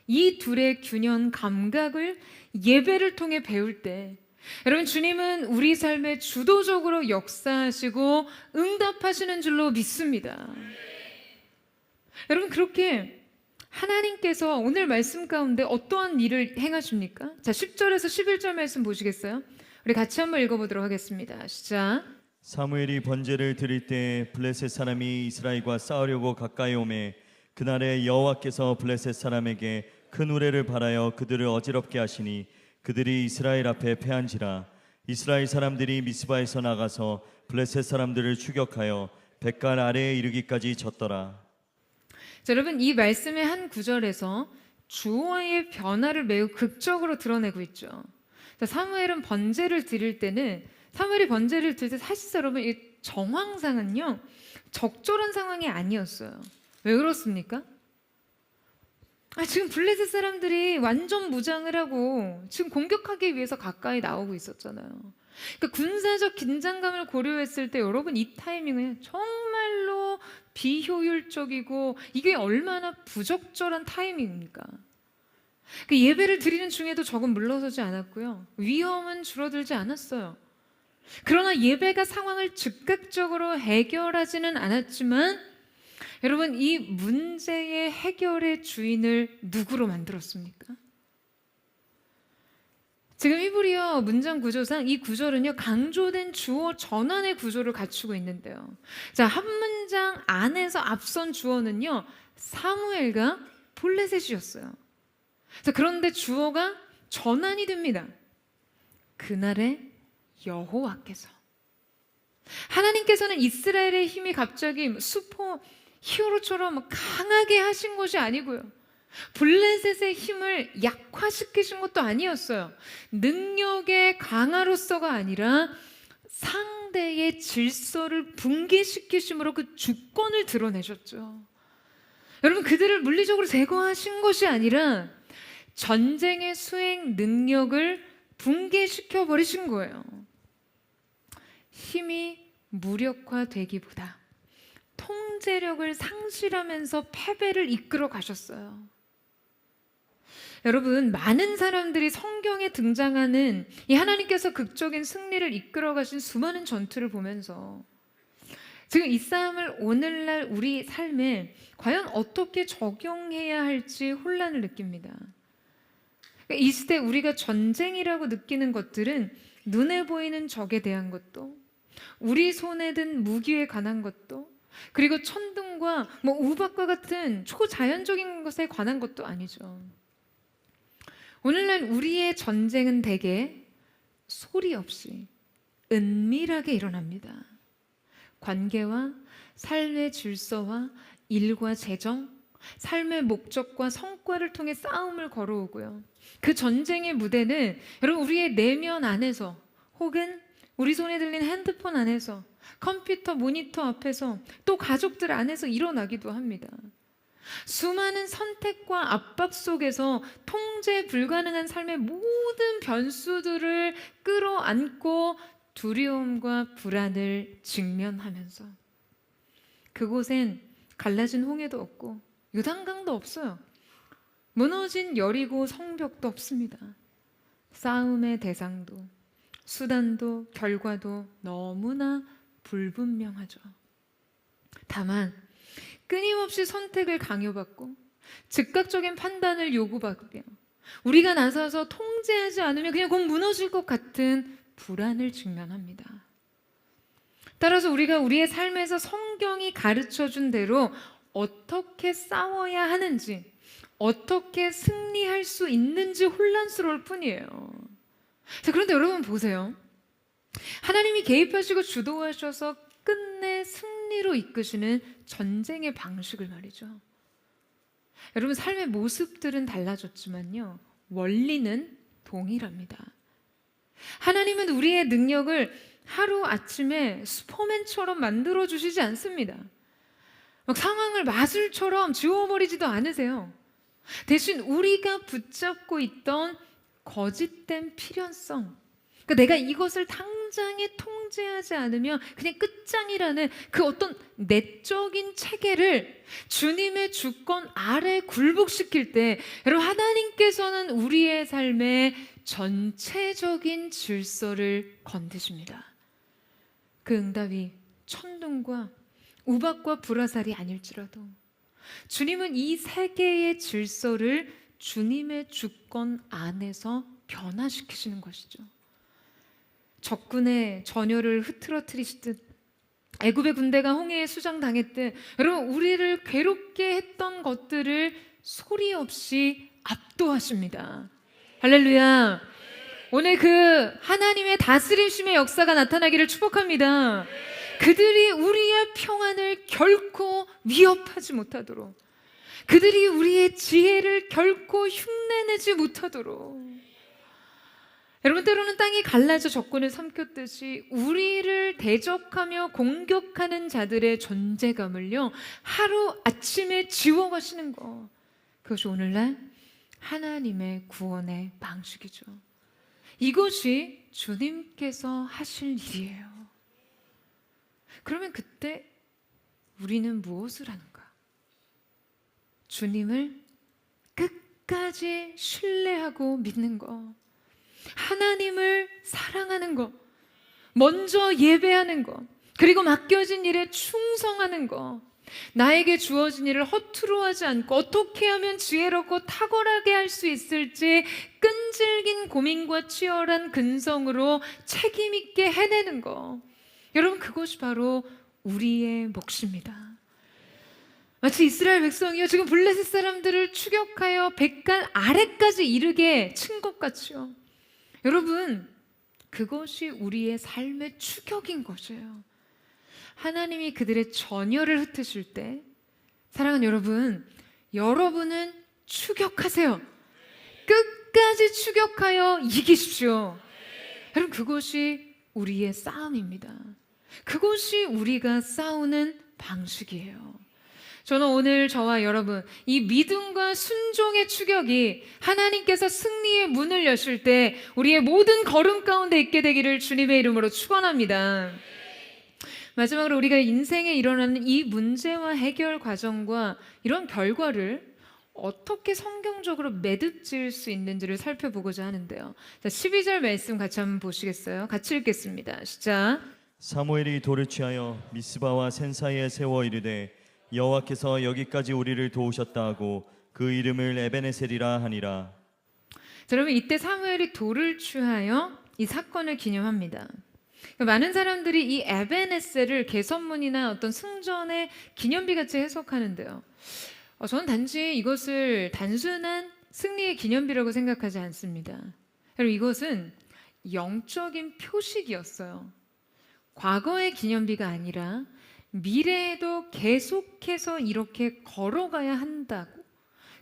이 둘의 균형 감각을 예배를 통해 배울 때, 여러분, 주님은 우리 삶에 주도적으로 역사하시고 응답하시는 줄로 믿습니다. 여러분, 그렇게 하나님께서 오늘 말씀 가운데 어떠한 일을 행하십니까? 자, 10절에서 11절 말씀 보시겠어요? 우리 같이 한번 읽어보도록 하겠습니다. 시작. 사무엘이 번제를 드릴 때 블레셋 사람이 이스라엘과 싸우려고 가까이 오매 그날에 여호와께서 블레셋 사람에게 큰 우레를 발하여 그들을 어지럽게 하시니 그들이 이스라엘 앞에 패한지라. 이스라엘 사람들이 미스바에서 나가서 블레셋 사람들을 추격하여 벳갈 아래에 이르기까지 졌더라. 자, 여러분, 이 말씀의 한 구절에서 주어의 변화를 매우 극적으로 드러내고 있죠. 자, 사무엘은 번제를 드릴 때는, 사무엘이 번제를 드릴 때 사실 여러분 이 정황상은요 적절한 상황이 아니었어요. 왜 그렇습니까? 지금 블레셋 사람들이 완전 무장을 하고 지금 공격하기 위해서 가까이 나오고 있었잖아요. 그러니까 군사적 긴장감을 고려했을 때 여러분, 이 타이밍은 정말로 비효율적이고 이게 얼마나 부적절한 타이밍입니까? 그 예배를 드리는 중에도 적은 물러서지 않았고요, 위험은 줄어들지 않았어요. 그러나 예배가 상황을 즉각적으로 해결하지는 않았지만, 여러분, 이 문제의 해결의 주인을 누구로 만들었습니까? 지금 히브리어 문장 구조상 이 구절은요, 강조된 주어 전환의 구조를 갖추고 있는데요. 자, 한 문장 안에서 앞선 주어는요, 사무엘과 블레셋이었어요. 자, 그런데 주어가 전환이 됩니다. 그날의 여호와께서. 하나님께서는 이스라엘의 힘이 갑자기 슈퍼 히어로처럼 강하게 하신 것이 아니고요, 블레셋의 힘을 약화시키신 것도 아니었어요. 능력의 강화로서가 아니라 상대의 질서를 붕괴시키심으로 그 주권을 드러내셨죠. 여러분, 그들을 물리적으로 제거하신 것이 아니라 전쟁의 수행 능력을 붕괴시켜 버리신 거예요. 힘이 무력화되기보다 통제력을 상실하면서 패배를 이끌어 가셨어요. 여러분, 많은 사람들이 성경에 등장하는 이 하나님께서 극적인 승리를 이끌어 가신 수많은 전투를 보면서 지금 이 싸움을 오늘날 우리 삶에 과연 어떻게 적용해야 할지 혼란을 느낍니다. 이 시대 우리가 전쟁이라고 느끼는 것들은 눈에 보이는 적에 대한 것도, 우리 손에 든 무기에 관한 것도, 그리고 천둥과 우박과 같은 초자연적인 것에 관한 것도 아니죠. 오늘날 우리의 전쟁은 대개 소리 없이 은밀하게 일어납니다. 관계와 삶의 질서와 일과 재정, 삶의 목적과 성과를 통해 싸움을 걸어오고요. 그 전쟁의 무대는 여러분, 우리의 내면 안에서, 혹은 우리 손에 들린 핸드폰 안에서, 컴퓨터 모니터 앞에서, 또 가족들 안에서 일어나기도 합니다. 수많은 선택과 압박 속에서 통제 불가능한 삶의 모든 변수들을 끌어안고 두려움과 불안을 직면하면서, 그곳엔 갈라진 홍해도 없고 요단강도 없어요. 무너진 여리고 성벽도 없습니다. 싸움의 대상도, 수단도, 결과도 너무나 불분명하죠. 다만 끊임없이 선택을 강요받고 즉각적인 판단을 요구받며 우리가 나서서 통제하지 않으면 그냥 곧 무너질 것 같은 불안을 직면합니다. 따라서 우리가 우리의 삶에서 성경이 가르쳐준 대로 어떻게 싸워야 하는지, 어떻게 승리할 수 있는지 혼란스러울 뿐이에요. 자, 그런데 여러분 보세요. 하나님이 개입하시고 주도하셔서 끝내 승리로 이끄시는 전쟁의 방식을 말이죠. 여러분, 삶의 모습들은 달라졌지만요, 원리는 동일합니다. 하나님은 우리의 능력을 하루아침에 슈퍼맨처럼 만들어주시지 않습니다. 막 상황을 마술처럼 지워버리지도 않으세요. 대신 우리가 붙잡고 있던 거짓된 필연성, 그러니까 내가 이것을 당장에 통제하지 않으면 그냥 끝장이라는 그 어떤 내적인 체계를 주님의 주권 아래 굴복시킬 때, 여러분, 하나님께서는 우리의 삶의 전체적인 질서를 건드십니다. 그 응답이 천둥과 우박과 불화살이 아닐지라도 주님은 이 세계의 질서를 주님의 주권 안에서 변화시키시는 것이죠. 적군의 전열을 흐트러뜨리시듯, 애굽의 군대가 홍해에 수장당했듯, 여러분, 우리를 괴롭게 했던 것들을 소리 없이 압도하십니다. 할렐루야. 오늘 그 하나님의 다스리심의 역사가 나타나기를 축복합니다. 그들이 우리의 평안을 결코 위협하지 못하도록, 그들이 우리의 지혜를 결코 흉내내지 못하도록, 여러분, 때로는 땅이 갈라져 적군을 삼켰듯이 우리를 대적하며 공격하는 자들의 존재감을요, 하루아침에 지워가시는 것, 그것이 오늘날 하나님의 구원의 방식이죠. 이것이 주님께서 하실 일이에요. 그러면 그때 우리는 무엇을 하는가? 주님을 끝까지 신뢰하고 믿는 것, 하나님을 사랑하는 것, 먼저 예배하는 것, 그리고 맡겨진 일에 충성하는 것, 나에게 주어진 일을 허투루 하지 않고 어떻게 하면 지혜롭고 탁월하게 할 수 있을지 끈질긴 고민과 치열한 근성으로 책임 있게 해내는 거. 여러분, 그것이 바로 우리의 몫입니다. 마치 이스라엘 백성이요, 지금 블레셋 사람들을 추격하여 백간 아래까지 이르게 친 것 같죠. 여러분, 그것이 우리의 삶의 추격인 것이에요. 하나님이 그들의 전열을 흩으실 때, 사랑하는 여러분, 여러분은 추격하세요. 끝까지 추격하여 이기십시오. 여러분, 그것이 우리의 싸움입니다. 그것이 우리가 싸우는 방식이에요. 저는 오늘 저와 여러분, 이 믿음과 순종의 추격이 하나님께서 승리의 문을 여실 때 우리의 모든 걸음 가운데 있게 되기를 주님의 이름으로 축원합니다. 마지막으로 우리가 인생에 일어나는 이 문제와 해결 과정과 이런 결과를 어떻게 성경적으로 매듭 지을 수 있는지를 살펴보고자 하는데요. 자, 12절 말씀 같이 한번 보시겠어요? 같이 읽겠습니다. 시작. 사무엘이 돌을 취하여 미스바와 센 사이에 세워 이르되 여호와께서 여기까지 우리를 도우셨다 하고 그 이름을 에베네셀이라 하니라. 자, 여러분, 이때 사무엘이 돌을 취하여 이 사건을 기념합니다. 많은 사람들이 이 에베네셀을 개선문이나 어떤 승전의 기념비 같이 해석하는데요. 저는 단지 이것을 단순한 승리의 기념비라고 생각하지 않습니다. 여러분, 이것은 영적인 표식이었어요. 과거의 기념비가 아니라 미래에도 계속해서 이렇게 걸어가야 한다고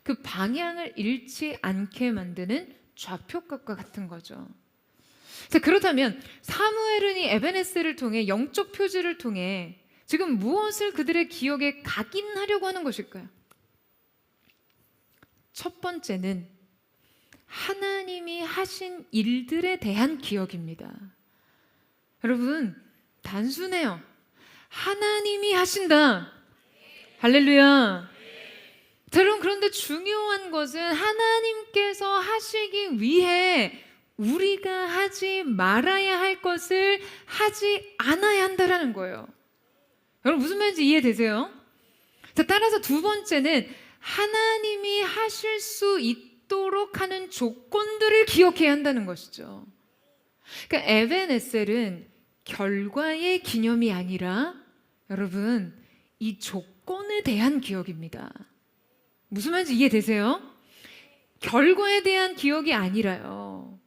그 방향을 잃지 않게 만드는 좌표값과 같은 거죠. 자, 그렇다면 사무엘은 이 에베네셀을 통해 영적 표지를 통해 지금 무엇을 그들의 기억에 각인하려고 하는 것일까요? 첫 번째는 하나님이 하신 일들에 대한 기억입니다. 여러분, 단순해요. 하나님이 하신다. 할렐루야. 자, 여러분, 그런데 중요한 것은 하나님께서 하시기 위해 우리가 하지 말아야 할 것을 하지 않아야 한다라는 거예요. 여러분, 무슨 말인지 이해되세요? 자, 따라서 두 번째는 하나님이 하실 수 있도록 하는 조건들을 기억해야 한다는 것이죠. 그러니까 에베네셀은 결과의 기념이 아니라 여러분, 이 조건에 대한 기억입니다. 무슨 말인지 이해되세요? 결과에 대한 기억이 아니라요,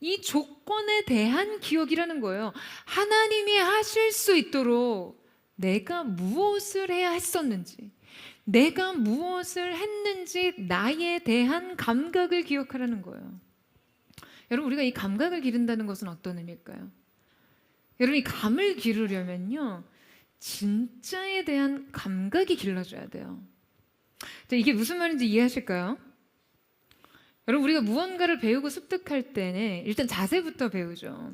이 조건에 대한 기억이라는 거예요. 하나님이 하실 수 있도록 내가 무엇을 해야 했었는지, 내가 무엇을 했는지 나에 대한 감각을 기억하라는 거예요. 여러분, 우리가 이 감각을 기른다는 것은 어떤 의미일까요? 여러분, 이 감을 기르려면요, 진짜에 대한 감각이 길러져야 돼요. 자, 이게 무슨 말인지 이해하실까요? 여러분, 우리가 무언가를 배우고 습득할 때는 일단 자세부터 배우죠.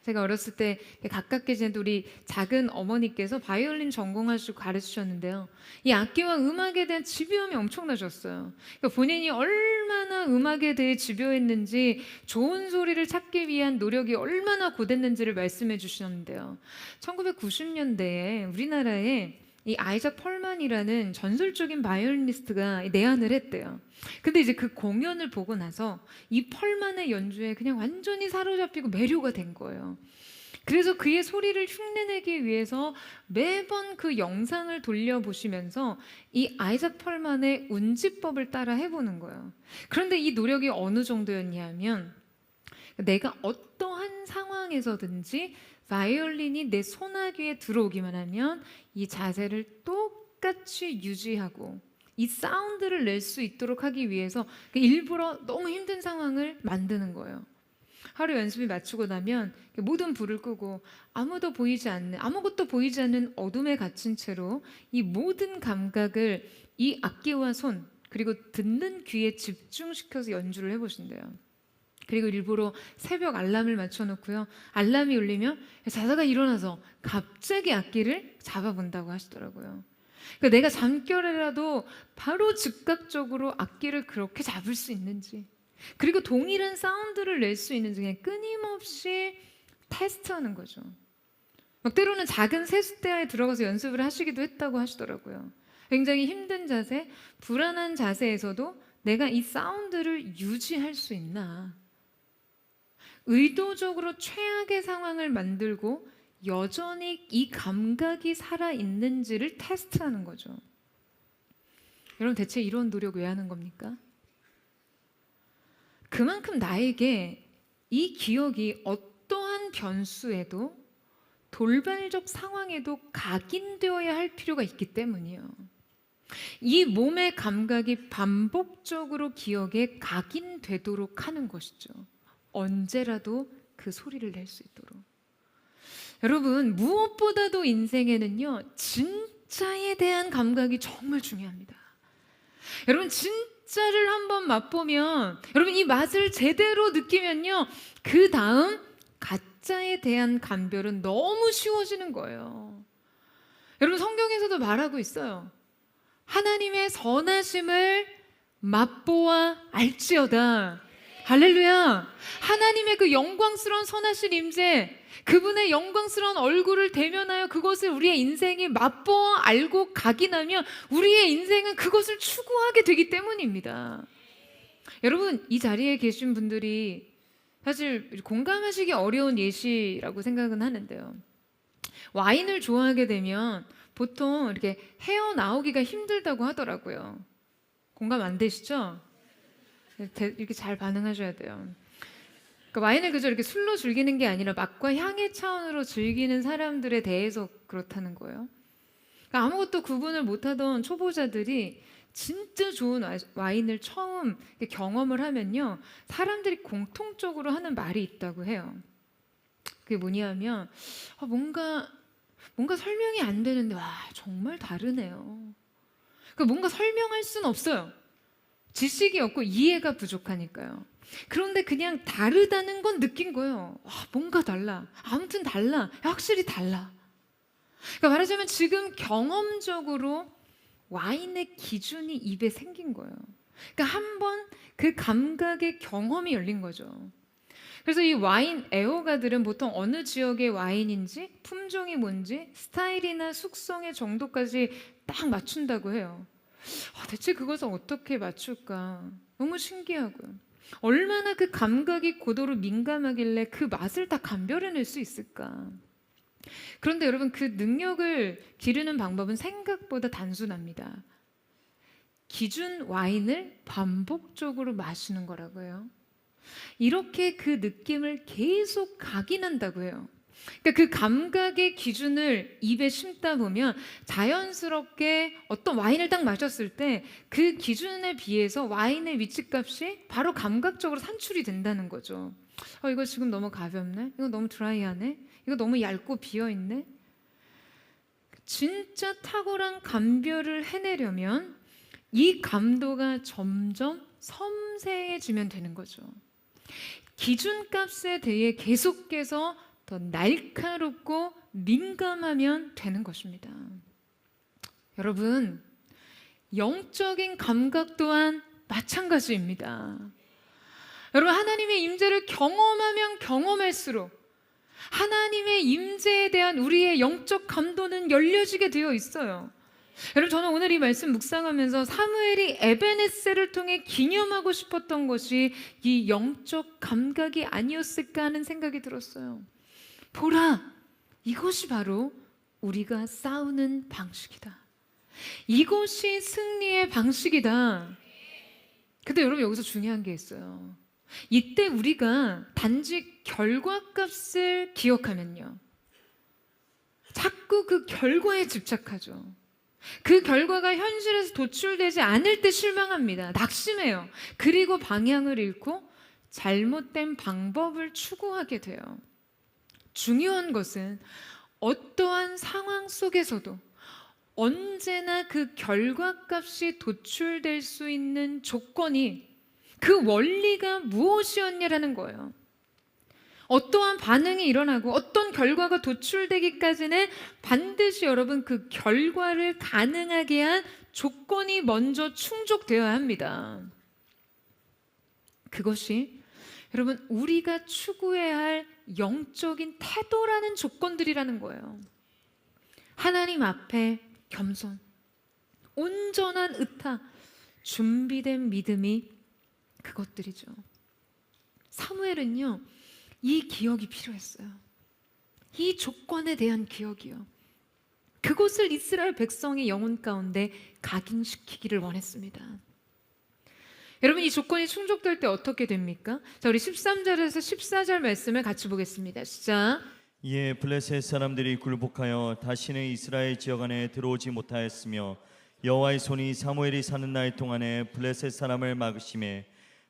제가 어렸을 때 가깝게 지낸 우리 작은 어머니께서 바이올린 전공하시고 가르치셨는데요. 이 악기와 음악에 대한 집요함이 엄청나셨어요. 그러니까 본인이 얼마나 음악에 대해 집요했는지, 좋은 소리를 찾기 위한 노력이 얼마나 고됐는지를 말씀해 주셨는데요. 1990년대에 우리나라에 이 아이작 펄만이라는 전설적인 바이올리니스트가 내한을 했대요. 근데 이제 그 공연을 보고 나서 이 펄만의 연주에 그냥 완전히 사로잡히고 매료가 된 거예요. 그래서 그의 소리를 흉내내기 위해서 매번 그 영상을 돌려보시면서 이 아이작 펄만의 운지법을 따라 해보는 거예요. 그런데 이 노력이 어느 정도였냐면, 내가 어떠한 상황에서든지 바이올린이 내 손아귀에 들어오기만 하면 이 자세를 똑같이 유지하고 이 사운드를 낼 수 있도록 하기 위해서 일부러 너무 힘든 상황을 만드는 거예요. 하루 연습이 마치고 나면 모든 불을 끄고 아무것도 보이지 않는 어둠에 갇힌 채로 이 모든 감각을 이 악기와 손, 그리고 듣는 귀에 집중시켜서 연주를 해보신대요. 그리고 일부러 새벽 알람을 맞춰놓고요, 알람이 울리면 자다가 일어나서 갑자기 악기를 잡아본다고 하시더라고요. 그러니까 내가 잠결에라도 바로 즉각적으로 악기를 그렇게 잡을 수 있는지, 그리고 동일한 사운드를 낼 수 있는지 그냥 끊임없이 테스트하는 거죠. 막 때로는 작은 세숫대야에 들어가서 연습을 하시기도 했다고 하시더라고요. 굉장히 힘든 자세, 불안한 자세에서도 내가 이 사운드를 유지할 수 있나? 의도적으로 최악의 상황을 만들고 여전히 이 감각이 살아있는지를 테스트하는 거죠. 여러분, 대체 이런 노력 왜 하는 겁니까? 그만큼 나에게 이 기억이 어떠한 변수에도 돌발적 상황에도 각인되어야 할 필요가 있기 때문이에요. 이 몸의 감각이 반복적으로 기억에 각인되도록 하는 것이죠. 언제라도 그 소리를 낼 수 있도록. 여러분, 무엇보다도 인생에는요, 진짜에 대한 감각이 정말 중요합니다. 여러분, 진짜를 한번 맛보면, 여러분 이 맛을 제대로 느끼면요, 그 다음 가짜에 대한 감별은 너무 쉬워지는 거예요. 여러분, 성경에서도 말하고 있어요. 하나님의 선하심을 맛보아 알지어다. 할렐루야. 하나님의 그 영광스러운 선하신 임재, 그분의 영광스러운 얼굴을 대면하여 그것을 우리의 인생이 맛보아 알고 각인하면 우리의 인생은 그것을 추구하게 되기 때문입니다. 여러분, 이 자리에 계신 분들이 사실 공감하시기 어려운 예시라고 생각은 하는데요. 와인을 좋아하게 되면 보통 이렇게 헤어나오기가 힘들다고 하더라고요. 공감 안 되시죠? 이렇게 잘 반응하셔야 돼요. 그러니까 와인을 그저 이렇게 술로 즐기는 게 아니라 맛과 향의 차원으로 즐기는 사람들에 대해서 그렇다는 거예요. 그러니까 아무것도 구분을 못하던 초보자들이 진짜 좋은 와인을 처음 경험을 하면요, 사람들이 공통적으로 하는 말이 있다고 해요. 그게 뭐냐면 뭔가 설명이 안 되는데 와, 정말 다르네요. 그러니까 뭔가 설명할 수는 없어요. 지식이 없고 이해가 부족하니까요. 그런데 그냥 다르다는 건 느낀 거예요. 뭔가 달라. 아무튼 달라. 확실히 달라. 그러니까 말하자면 지금 경험적으로 와인의 기준이 입에 생긴 거예요. 그러니까 한번 그 감각의 경험이 열린 거죠. 그래서 이 와인 애호가들은 보통 어느 지역의 와인인지, 품종이 뭔지, 스타일이나 숙성의 정도까지 딱 맞춘다고 해요. 대체 그것을 어떻게 맞출까? 너무 신기하고요. 얼마나 그 감각이 고도로 민감하길래 그 맛을 다 감별해낼 수 있을까? 그런데 여러분, 그 능력을 기르는 방법은 생각보다 단순합니다. 기준 와인을 반복적으로 마시는 거라고 해요. 이렇게 그 느낌을 계속 각인한다고 해요. 그러니까 그 감각의 기준을 입에 심다 보면 자연스럽게 어떤 와인을 딱 마셨을 때 그 기준에 비해서 와인의 위치값이 바로 감각적으로 산출이 된다는 거죠. 이거 지금 너무 가볍네? 이거 너무 드라이하네? 이거 너무 얇고 비어있네? 진짜 탁월한 감별을 해내려면 이 감도가 점점 섬세해지면 되는 거죠. 기준값에 대해 계속해서 더 날카롭고 민감하면 되는 것입니다. 여러분, 영적인 감각 또한 마찬가지입니다. 여러분, 하나님의 임재를 경험하면 경험할수록 하나님의 임재에 대한 우리의 영적 감도는 열려지게 되어 있어요. 여러분, 저는 오늘 이 말씀 묵상하면서 사무엘이 에베네셀을 통해 기념하고 싶었던 것이 이 영적 감각이 아니었을까 하는 생각이 들었어요. 보라, 이것이 바로 우리가 싸우는 방식이다. 이것이 승리의 방식이다. 근데 여러분, 여기서 중요한 게 있어요. 이때 우리가 단지 결과값을 기억하면요, 자꾸 그 결과에 집착하죠. 그 결과가 현실에서 도출되지 않을 때 실망합니다. 낙심해요. 그리고 방향을 잃고 잘못된 방법을 추구하게 돼요. 중요한 것은 어떠한 상황 속에서도 언제나 그 결과값이 도출될 수 있는 조건이, 그 원리가 무엇이었냐라는 거예요. 어떠한 반응이 일어나고 어떤 결과가 도출되기까지는 반드시 여러분 그 결과를 가능하게 한 조건이 먼저 충족되어야 합니다. 그것이 여러분 우리가 추구해야 할 영적인 태도라는 조건들이라는 거예요. 하나님 앞에 겸손, 온전한 의탁, 준비된 믿음이 그것들이죠. 사무엘은요, 이 기억이 필요했어요. 이 조건에 대한 기억이요. 그것을 이스라엘 백성의 영혼 가운데 각인시키기를 원했습니다. 여러분, 이 조건이 충족될 때 어떻게 됩니까? 자, 우리 13절에서 14절 말씀을 같이 보겠습니다. 시작. 이에 블레셋 사람들이 굴복하여 다시는 이스라엘 지역 안에 들어오지 못하였으며 여호와의 손이 사무엘이 사는 날 동안에 블레셋 사람을 막으심에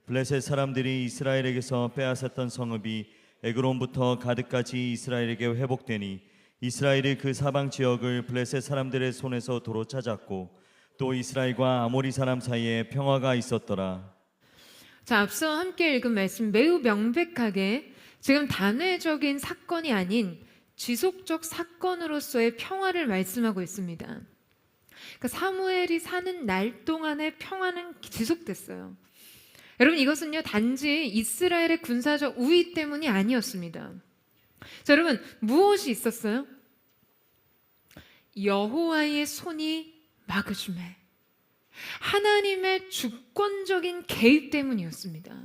블레셋 사람들이 이스라엘에게서 빼앗았던 성읍이 에그론부터 가드까지 이스라엘에게 회복되니 이스라엘이 그 사방 지역을 블레셋 사람들의 손에서 도로 찾았고 또 이스라엘과 아모리 사람 사이에 평화가 있었더라. 자, 앞서 함께 읽은 말씀 매우 명백하게 지금 단회적인 사건이 아닌 지속적 사건으로서의 평화를 말씀하고 있습니다. 그러니까 사무엘이 사는 날 동안의 평화는 지속됐어요. 여러분, 이것은요 단지 이스라엘의 군사적 우위 때문이 아니었습니다. 자, 여러분, 무엇이 있었어요? 여호와의 손이 막으심에 하나님의 주권적인 개입 때문이었습니다.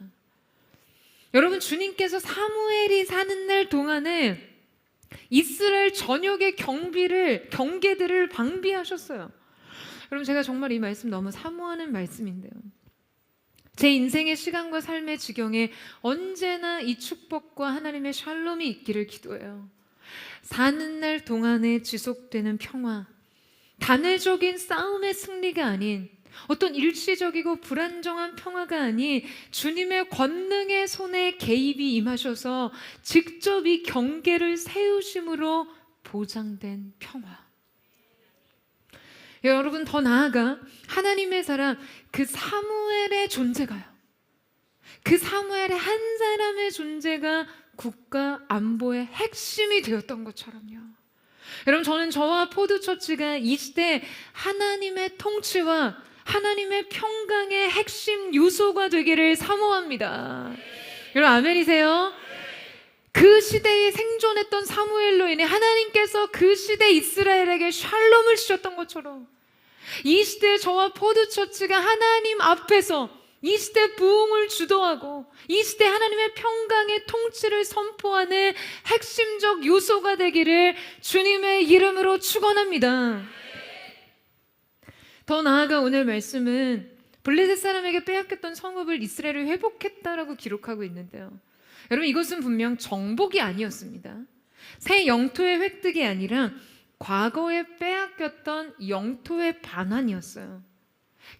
여러분, 주님께서 사무엘이 사는 날 동안에 이스라엘 전역의 경계들을 방비하셨어요. 여러분, 제가 정말 이 말씀 너무 사모하는 말씀인데요. 제 인생의 시간과 삶의 지경에 언제나 이 축복과 하나님의 샬롬이 있기를 기도해요. 사는 날 동안에 지속되는 평화, 단회적인 싸움의 승리가 아닌 어떤 일시적이고 불안정한 평화가 아닌 주님의 권능의 손에 개입이 임하셔서 직접 이 경계를 세우심으로 보장된 평화. 여러분, 더 나아가 하나님의 사람 그 사무엘의 존재가요, 그 사무엘의 한 사람의 존재가 국가 안보의 핵심이 되었던 것처럼요. 여러분, 저는 저와 포드처치가 이 시대 하나님의 통치와 하나님의 평강의 핵심 요소가 되기를 사모합니다. 여러분, 아멘이세요? 그 시대에 생존했던 사무엘로 인해 하나님께서 그 시대 이스라엘에게 샬롬을 주셨던 것처럼 이 시대 저와 포드처치가 하나님 앞에서 이 시대 부흥을 주도하고 이 시대 하나님의 평강의 통치를 선포하는 핵심적 요소가 되기를 주님의 이름으로 축원합니다. 더 나아가 오늘 말씀은 블레셋 사람에게 빼앗겼던 성읍을 이스라엘이 회복했다라고 기록하고 있는데요. 여러분, 이것은 분명 정복이 아니었습니다. 새 영토의 획득이 아니라 과거에 빼앗겼던 영토의 반환이었어요.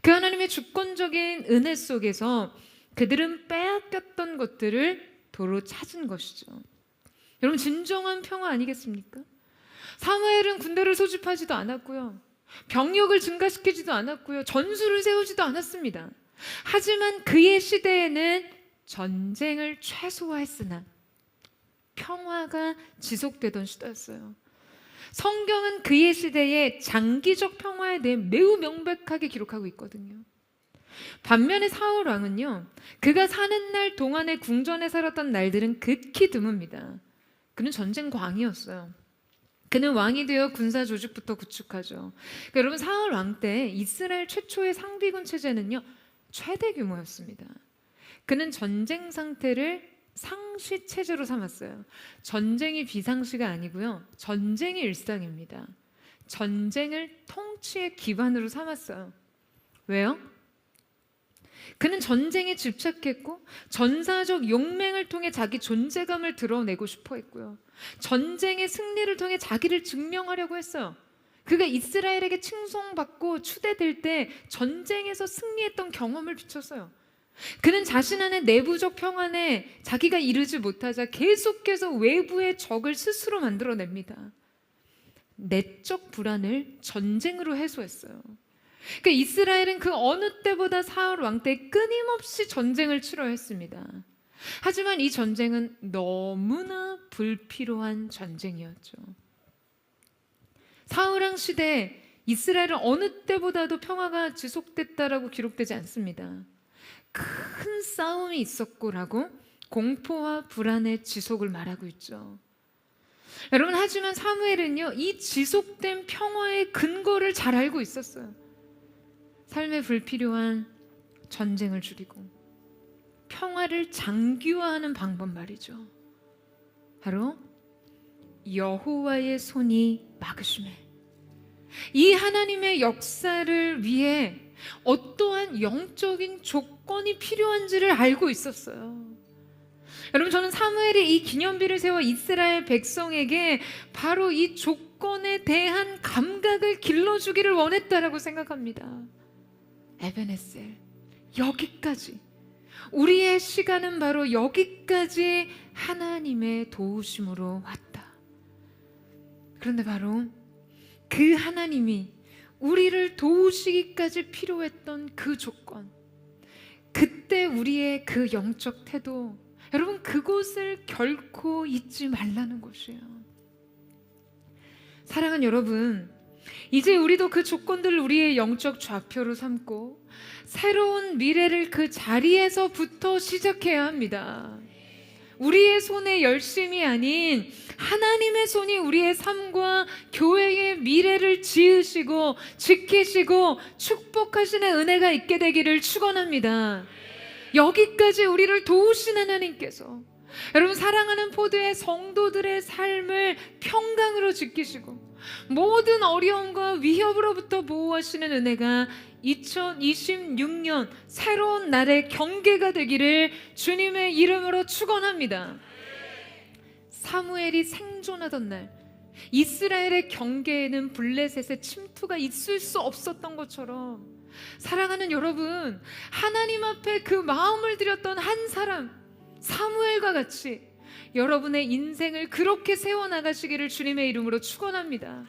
그 하나님의 주권적인 은혜 속에서 그들은 빼앗겼던 것들을 도로 찾은 것이죠. 여러분, 진정한 평화 아니겠습니까? 사무엘은 군대를 소집하지도 않았고요, 병력을 증가시키지도 않았고요, 전술을 세우지도 않았습니다. 하지만 그의 시대에는 전쟁을 최소화했으나 평화가 지속되던 시대였어요. 성경은 그의 시대의 장기적 평화에 대해 매우 명백하게 기록하고 있거든요. 반면에 사울 왕은요, 그가 사는 날 동안에 궁전에 살았던 날들은 극히 드뭅니다. 그는 전쟁 광이었어요. 그는 왕이 되어 군사 조직부터 구축하죠. 그러니까 여러분, 사울 왕 때 이스라엘 최초의 상비군 체제는요 최대 규모였습니다. 그는 전쟁 상태를 상시 체제로 삼았어요. 전쟁이 비상시가 아니고요, 전쟁이 일상입니다. 전쟁을 통치의 기반으로 삼았어요. 왜요? 그는 전쟁에 집착했고 전사적 용맹을 통해 자기 존재감을 드러내고 싶어 했고요, 전쟁의 승리를 통해 자기를 증명하려고 했어요. 그가 이스라엘에게 칭송받고 추대될 때 전쟁에서 승리했던 경험을 비췄어요. 그는 자신 안의 내부적 평안에 자기가 이르지 못하자 계속해서 외부의 적을 스스로 만들어냅니다. 내적 불안을 전쟁으로 해소했어요. 그러니까 이스라엘은 그 어느 때보다 사울 왕 때 끊임없이 전쟁을 치러야 했습니다. 하지만 이 전쟁은 너무나 불필요한 전쟁이었죠. 사울 왕 시대에 이스라엘은 어느 때보다도 평화가 지속됐다라고 기록되지 않습니다. 큰 싸움이 있었고라고 공포와 불안의 지속을 말하고 있죠. 여러분, 하지만 사무엘은요, 이 지속된 평화의 근거를 잘 알고 있었어요. 삶에 불필요한 전쟁을 줄이고 평화를 장기화하는 방법 말이죠. 바로 여호와의 손이 막으심에, 이 하나님의 역사를 위해 어떠한 영적인 조건이 필요한지를 알고 있었어요. 여러분, 저는 사무엘이 이 기념비를 세워 이스라엘 백성에게 바로 이 조건에 대한 감각을 길러주기를 원했다라고 생각합니다. 에베네셀, 여기까지, 우리의 시간은 바로 여기까지 하나님의 도우심으로 왔다. 그런데 바로 그 하나님이 우리를 도우시기까지 필요했던 그 조건, 그때 우리의 그 영적 태도, 여러분, 그곳을 결코 잊지 말라는 것이에요. 사랑하는 여러분, 이제 우리도 그 조건들을 우리의 영적 좌표로 삼고 새로운 미래를 그 자리에서부터 시작해야 합니다. 우리의 손에 열심이 아닌 하나님의 손이 우리의 삶과 교회의 미래를 지으시고 지키시고 축복하시는 은혜가 있게 되기를 축원합니다. 여기까지 우리를 도우신 하나님께서, 여러분, 사랑하는 포도의 성도들의 삶을 평강으로 지키시고 모든 어려움과 위협으로부터 보호하시는 은혜가 2026년 새로운 날의 경계가 되기를 주님의 이름으로 축원합니다. 사무엘이 생존하던 날 이스라엘의 경계에는 블레셋의 침투가 있을 수 없었던 것처럼, 사랑하는 여러분, 하나님 앞에 그 마음을 드렸던 한 사람 사무엘과 같이 여러분의 인생을 그렇게 세워나가시기를 주님의 이름으로 축원합니다.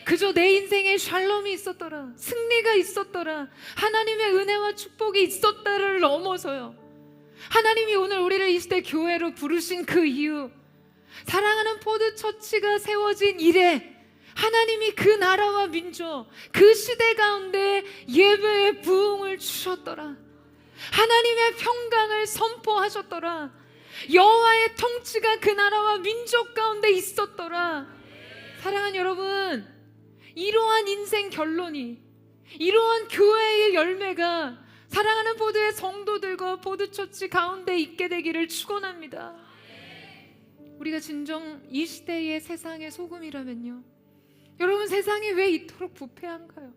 그저 내 인생에 샬롬이 있었더라, 승리가 있었더라, 하나님의 은혜와 축복이 있었다를 넘어서요, 하나님이 오늘 우리를 이 시대 교회로 부르신 그 이유, 사랑하는 포드처치가 세워진 이래 하나님이 그 나라와 민족, 그 시대 가운데 예배의 부흥을 주셨더라, 하나님의 평강을 선포하셨더라, 여호와의 통치가 그 나라와 민족 가운데 있었더라. 사랑하는 여러분, 이러한 인생 결론이, 이러한 교회의 열매가 사랑하는 포도의 성도들과 포도처치 가운데 있게 되기를 축원합니다. 우리가 진정 이 시대의 세상의 소금이라면요, 여러분, 세상이 왜 이토록 부패한가요?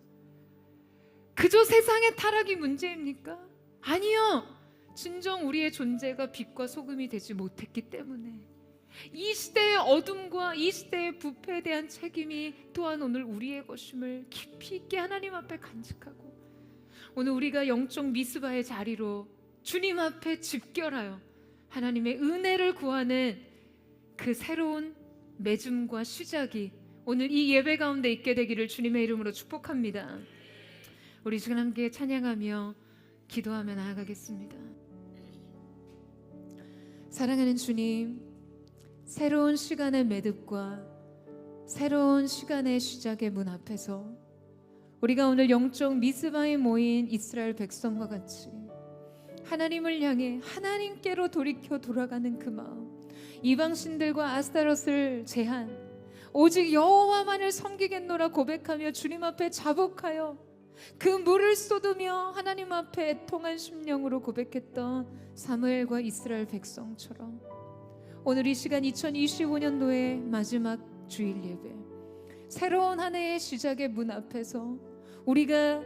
그저 세상의 타락이 문제입니까? 아니요, 진정 우리의 존재가 빛과 소금이 되지 못했기 때문에 이 시대의 어둠과 이 시대의 부패에 대한 책임이 또한 오늘 우리의 것임을 깊이 있게 하나님 앞에 간직하고, 오늘 우리가 영적 미스바의 자리로 주님 앞에 집결하여 하나님의 은혜를 구하는 그 새로운 맺음과 시작이 오늘 이 예배 가운데 있게 되기를 주님의 이름으로 축복합니다. 우리 지금 함께 찬양하며 기도하며 나아가겠습니다. 사랑하는 주님, 새로운 시간의 매듭과 새로운 시간의 시작의 문 앞에서 우리가 오늘 영적 미스바에 모인 이스라엘 백성과 같이 하나님을 향해 하나님께로 돌이켜 돌아가는 그 마음, 이방신들과 아스타롯을 제한 오직 여호와만을 섬기겠노라 고백하며 주님 앞에 자복하여 그 물을 쏟으며 하나님 앞에 애통한 심령으로 고백했던 사무엘과 이스라엘 백성처럼 오늘 이 시간 2025년도의 마지막 주일 예배, 새로운 한 해의 시작의 문 앞에서 우리가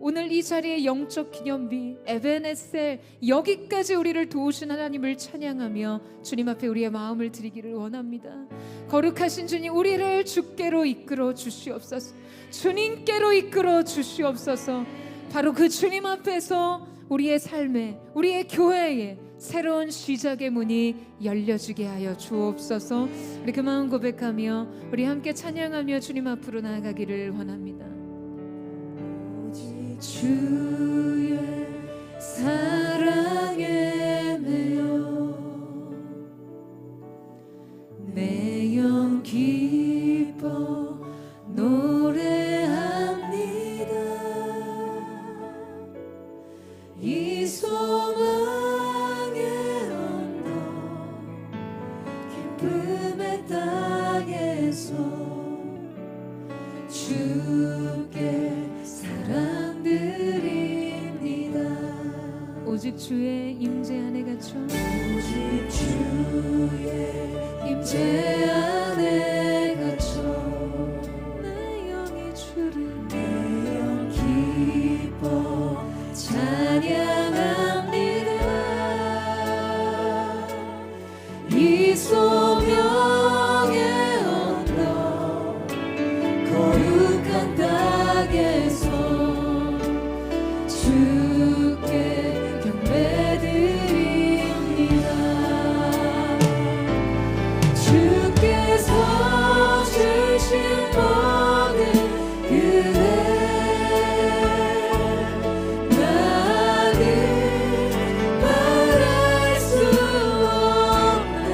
오늘 이 자리에 영적 기념비 에베네셀, 여기까지 우리를 도우신 하나님을 찬양하며 주님 앞에 우리의 마음을 드리기를 원합니다. 거룩하신 주님, 우리를 주께로 이끌어 주시옵소서. 주님께로 이끌어 주시옵소서. 바로 그 주님 앞에서 우리의 삶에, 우리의 교회에 새로운 시작의 문이 열려지게 하여 주옵소서. 우리 그 마음 고백하며 우리 함께 찬양하며 주님 앞으로 나아가기를 원합니다. 주의 사랑에 매여 내 영 기뻐 노래합니다. 이 소망의 언덕 주께 사랑드립니다. 오직 주의 임재 안에 갇혀 오직 주의 임재 안에 갇혀 내 영이 주를 내 영 기뻐 찬양합니다. 이 소명의 언덕 거룩한 땅에서 주께 경배드립니다. 주께서 주신 모든 은혜 나는 말할 수 없네.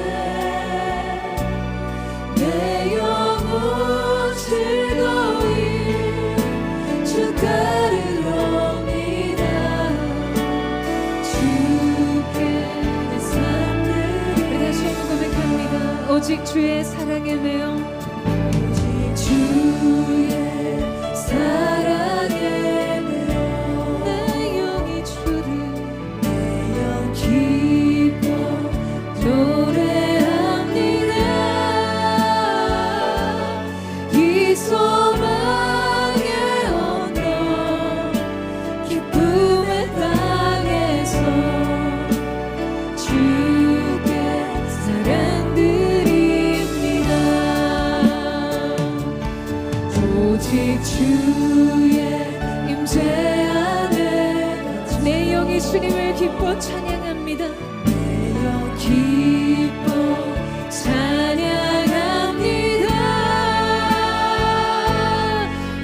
내 영혼 즐거이 주 따르렵니다. 주께 내 삶을 우리 다시 한번 고백합니다. 오직 주의 사랑에 매여 오직 주의 사랑에 매여 내 영이 주를 내 영 기뻐 노래합니다. 이 소망의 언덕 기쁨의 땅에서 주께 사랑드립니다. 오직 주의 임재 안에 내 영이 주님을 기뻐 찬양합니다. 내 영 기뻐 찬양합니다.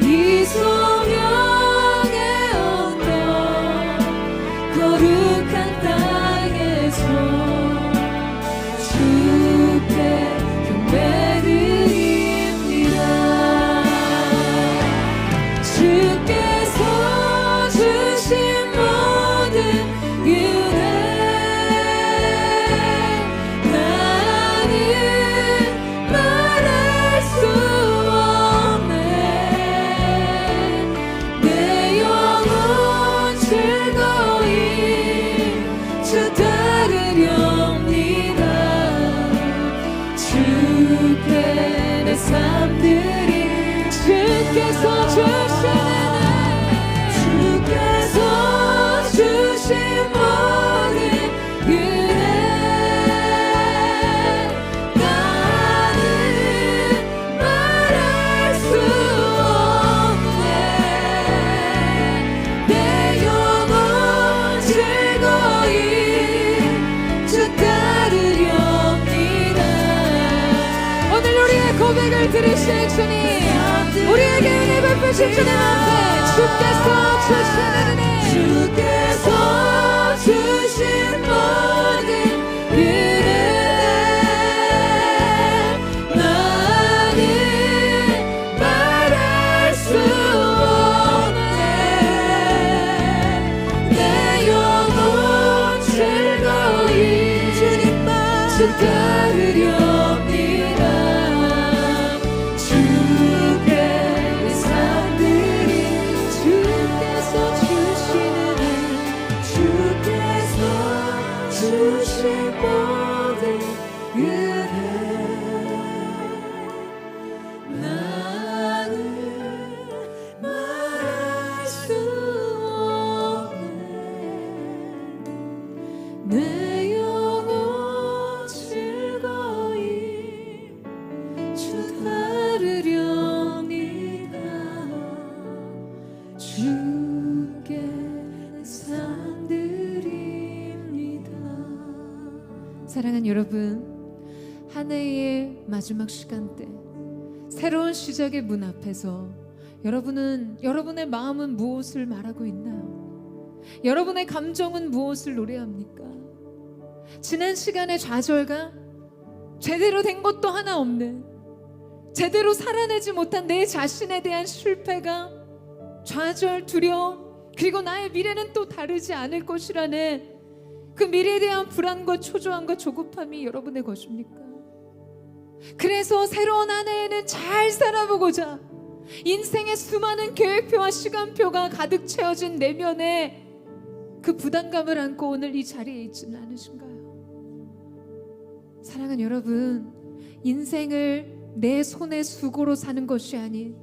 이 소명의 언덕 거룩한 땅에서 주께 경배드립니다. 주께서 주신 모든 은혜 나는 말할 수 없네. 내 영혼 즐거이 주 따르렵니다. 주께 내 삶들이 주께서 주신 모든 은혜 나는 말할 수 없네. 내 영혼 즐거이 주 따르렵니다. 오늘 우리의 고백을 들으실 주님, 우리에게 은혜 베푸신 주님 앞에 주께서 주신 은혜, 주께서 주신 모든 은혜 나는 말할 수 없네. 내 영혼 즐거이 주님만 주 따르렵니다. 주께 내 삶들이 주께서 주시는 주께서 주신 모든 은혜 나는 말할 수 없네. 내 영혼 즐거이 주 따르렵니다. 주께 내 삶 드립니다. 사랑하는 여러분, 한 해의 마지막 시간대, 새로운 시작의 문 앞에서 여러분은 여러분의 마음은 무엇을 말하고 있나요? 여러분의 감정은 무엇을 노래합니까? 지난 시간의 좌절감, 제대로 된 것도 하나 없는, 제대로 살아내지 못한 내 자신에 대한 실패감, 좌절, 두려움, 그리고 나의 미래는 또 다르지 않을 것이라는 그 미래에 대한 불안과 초조함과 조급함이 여러분의 것입니까? 그래서 새로운 한 해에는 잘 살아보고자 인생의 수많은 계획표와 시간표가 가득 채워진 내면에 그 부담감을 안고 오늘 이 자리에 있지는 않으신가요? 사랑하는 여러분, 인생을 내 손의 수고로 사는 것이 아닌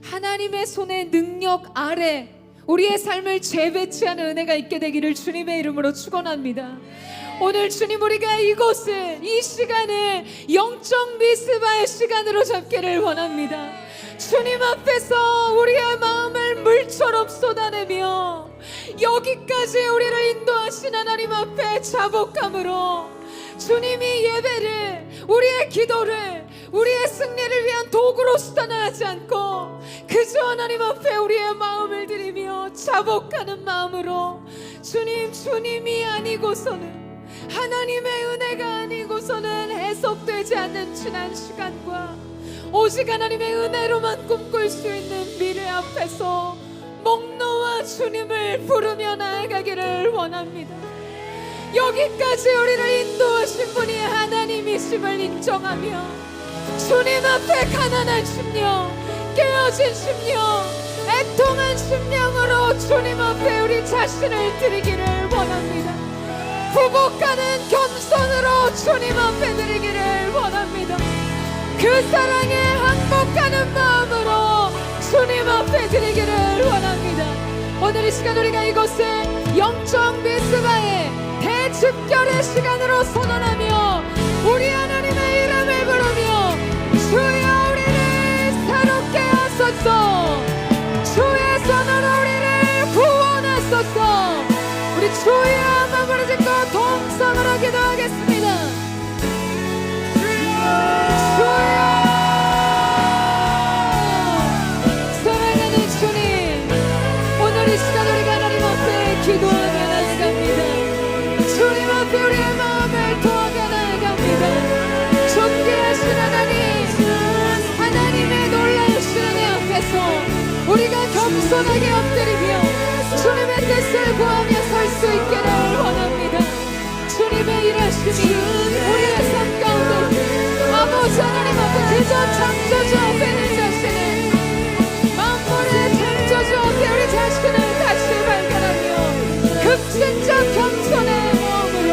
하나님의 손의 능력 아래 우리의 삶을 재배치하는 은혜가 있게 되기를 주님의 이름으로 축원합니다. 오늘 주님, 우리가 이곳을, 이 시간을 영적 미스바의 시간으로 잡기를 원합니다. 주님 앞에서 우리의 마음을 물처럼 쏟아내며 여기까지 우리를 인도하신 하나님 앞에 자복함으로 주님이 예배를, 우리의 기도를, 우리의 승리를 위한 도구로 수단하지 않고 그저 하나님 앞에 우리의 마음을 드리며 자복하는 마음으로 주님, 주님이 아니고서는, 하나님의 은혜가 아니고서는 해석되지 않는 지난 시간과 오직 하나님의 은혜로만 꿈꿀 수 있는 미래 앞에서 목 놓아 주님을 부르며 나아가기를 원합니다. 여기까지 우리를 인도하신 분이 하나님이심을 인정하며 주님 앞에 가난한 심령, 깨어진 심령, 애통한 심령으로 주님 앞에 우리 자신을 드리기를 원합니다. 부복하는 겸손으로 주님 앞에 드리기를 원합니다. 그 사랑에 항복하는 마음으로 주님 앞에 드리기를 원합니다. 오늘 이 시간 우리가 이곳을 영적 미스바의 대집결의 시간으로 선언하며 우리 하나님의 이름을 부르며 주여 우리를 새롭게 하소서, 주의 손으로 우리를 구원하소서. 우리 주의 한번 부르짖고 동성으로 기도하겠습니다. 주여, 사랑하는 주님, 오늘 이 시간 우리가 하나님 앞에 기도하며 나아갑니다. 주님 앞에 우리의 마음을 도와가 나아갑니다. 존귀하신 하나님, 하나님의 놀라우신 은혜 앞에서 우리가 겸손하게 엎드리며 주님의 뜻을 구하며 설 수 있기를 원합니다. 주님의 일하심이 우리의 삶 가운데 아버지 하나님 앞에 그저 창조주 앞에 내 자신을, 만물의 창조주 앞에 우리 자신을 다시 발견하며 급진적 겸손의 마음으로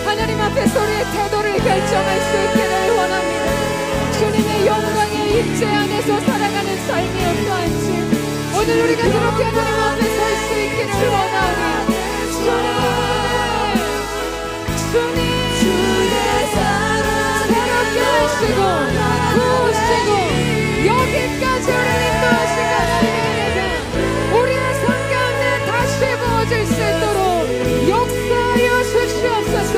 하나님 앞에서 우리의 태도를 결정할 수 있기를 원합니다. 주님의 영광의 임재 안에서 살아가는 삶이 어떠한지 오늘 우리가 그렇게 하나님 앞에 설 수 있기를 원하오니 주님, 주의 사랑 새롭게 하시고 구우시고 여기까지 우리를 인도하신 하나님의 우리의 삶 가운데 다시 부어질 수 있도록 역사하여 주시옵소서.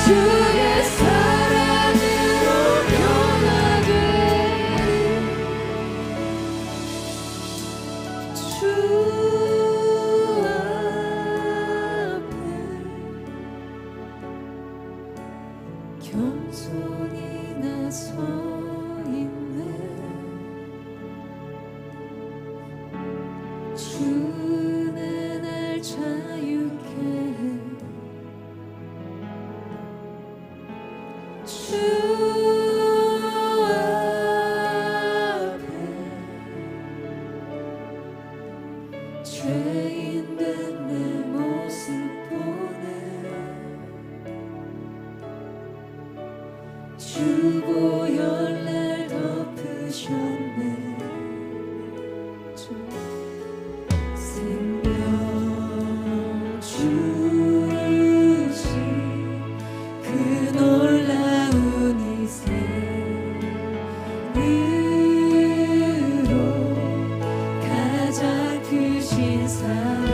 주의 사랑으로 변하게 주 앞에 겸손히 나서 있네. 주는 날 자유케 해. 주 앞에 죄인된 내 모습 보내 주 보혈 날 덮으셨네. 주 생명 주신 그 놀라운 이생으로 가장 크신 사랑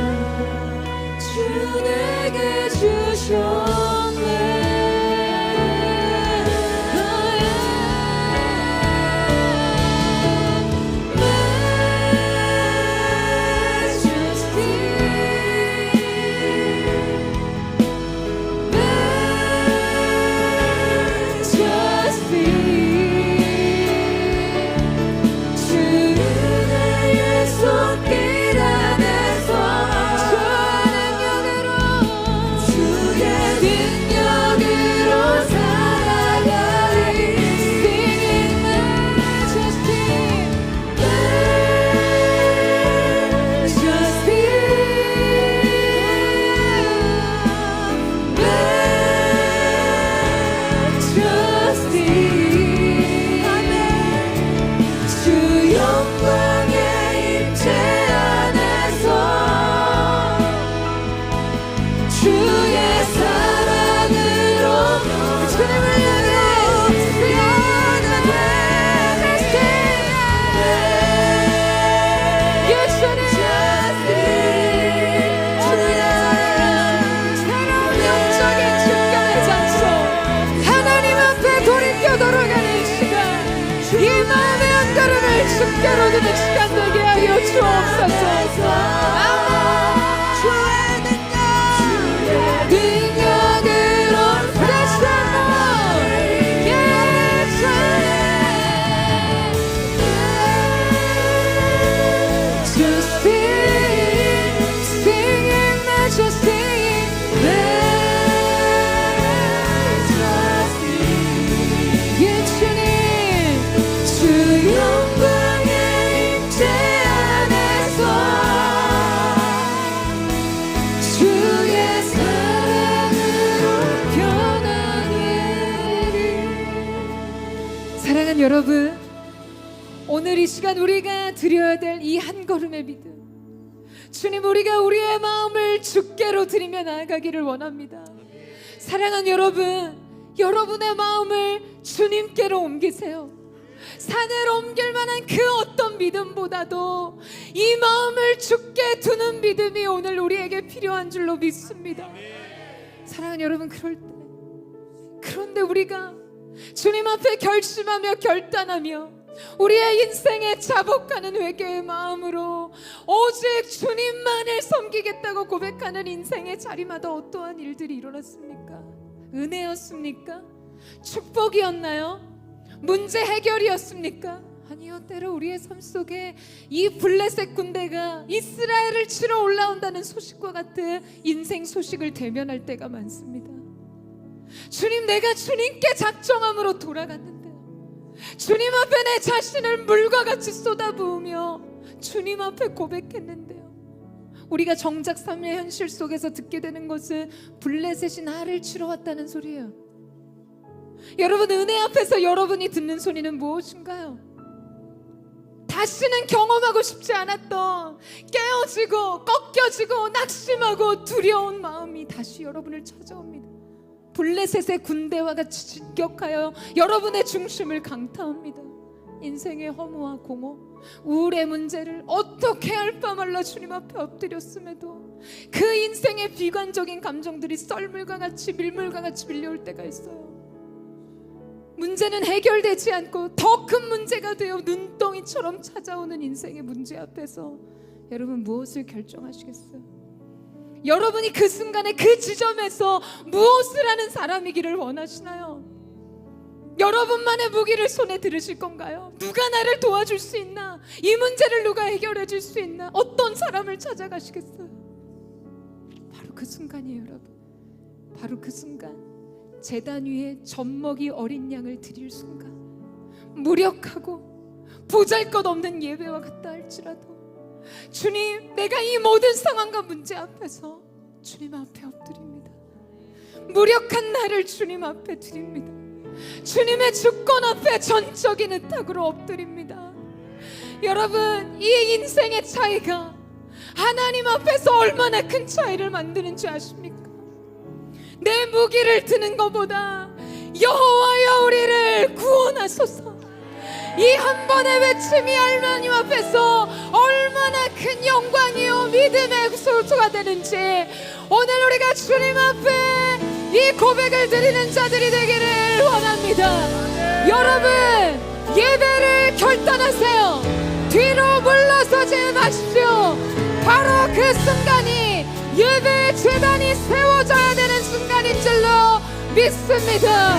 주 내게 주셨네. 주는 주께로 드는 시간 되게 하여 주옵소서. 능력으로 fresh anointing, to sing, singing, not just singing, 예 주님, 주 영광의 임재 안에서 주의 사랑으로 변하게. 사랑하는 여러분, 오늘 이 시간 우리가 드려야 될 이 한 걸음의 믿음, 주님, 우리가 우리의 마음을 주께로 드리며 나아가기를 원합니다. 사랑하는 여러분, 여러분의 마음을 주님께로 옮기세요. 산을 옮길 만한 그 어떤 믿음보다도 이 마음을 주께 두는 믿음이 오늘 우리에게 필요한 줄로 믿습니다. 사랑하는 여러분, 그런데 우리가 주님 앞에 결심하며 결단하며 우리의 인생에 자복하는 회개의 마음으로 오직 주님만을 섬기겠다고 고백하는 인생의 자리마다 어떠한 일들이 일어났습니까? 은혜였습니까? 축복이었나요? 문제 해결이었습니까? 아니요, 때로 우리의 삶 속에 이 블레셋 군대가 이스라엘을 치러 올라온다는 소식과 같은 인생 소식을 대면할 때가 많습니다. 주님, 내가 주님께 작정함으로 돌아갔는데, 주님 앞에 내 자신을 물과 같이 쏟아부으며 주님 앞에 고백했는데요, 우리가 정작 삶의 현실 속에서 듣게 되는 것은 블레셋이 나를 치러 왔다는 소리예요. 여러분, 은혜 앞에서 여러분이 듣는 소리는 무엇인가요? 다시는 경험하고 싶지 않았던 깨어지고 꺾여지고 낙심하고 두려운 마음이 다시 여러분을 찾아옵니다. 블레셋의 군대와 같이 진격하여 여러분의 중심을 강타합니다. 인생의 허무와 공허, 우울의 문제를 어떻게 할 바 몰라 주님 앞에 엎드렸음에도 그 인생의 비관적인 감정들이 썰물과 같이 밀물과 같이 밀려올 때가 있어요. 문제는 해결되지 않고 더 큰 문제가 되어 눈덩이처럼 찾아오는 인생의 문제 앞에서 여러분 무엇을 결정하시겠어요? 여러분이 그 순간에 그 지점에서 무엇을 하는 사람이기를 원하시나요? 여러분만의 무기를 손에 들으실 건가요? 누가 나를 도와줄 수 있나? 이 문제를 누가 해결해 줄 수 있나? 어떤 사람을 찾아가시겠어요? 바로 그 순간이에요, 여러분. 바로 그 순간, 제단 위에 젖먹이 어린 양을 드릴 순간, 무력하고 보잘것없는 예배와 같다 할지라도 주님, 내가 이 모든 상황과 문제 앞에서 주님 앞에 엎드립니다. 무력한 나를 주님 앞에 드립니다. 주님의 주권 앞에 전적인 의탁으로 엎드립니다. 여러분, 이 인생의 차이가 하나님 앞에서 얼마나 큰 차이를 만드는 줄 아십니까? 내 무기를 드는 것보다 여호와여 우리를 구원하소서, 이 한 번의 외침이 하나님 앞에서 얼마나 큰 영광이요 믿음의 소초가 되는지 오늘 우리가 주님 앞에 이 고백을 드리는 자들이 되기를 원합니다. 여러분, 예배를 결단하세요. 뒤로 물러서지 마십시오. 바로 그 순간이 예배의 제단이 세워져야 되는 순간인 줄로 믿습니다.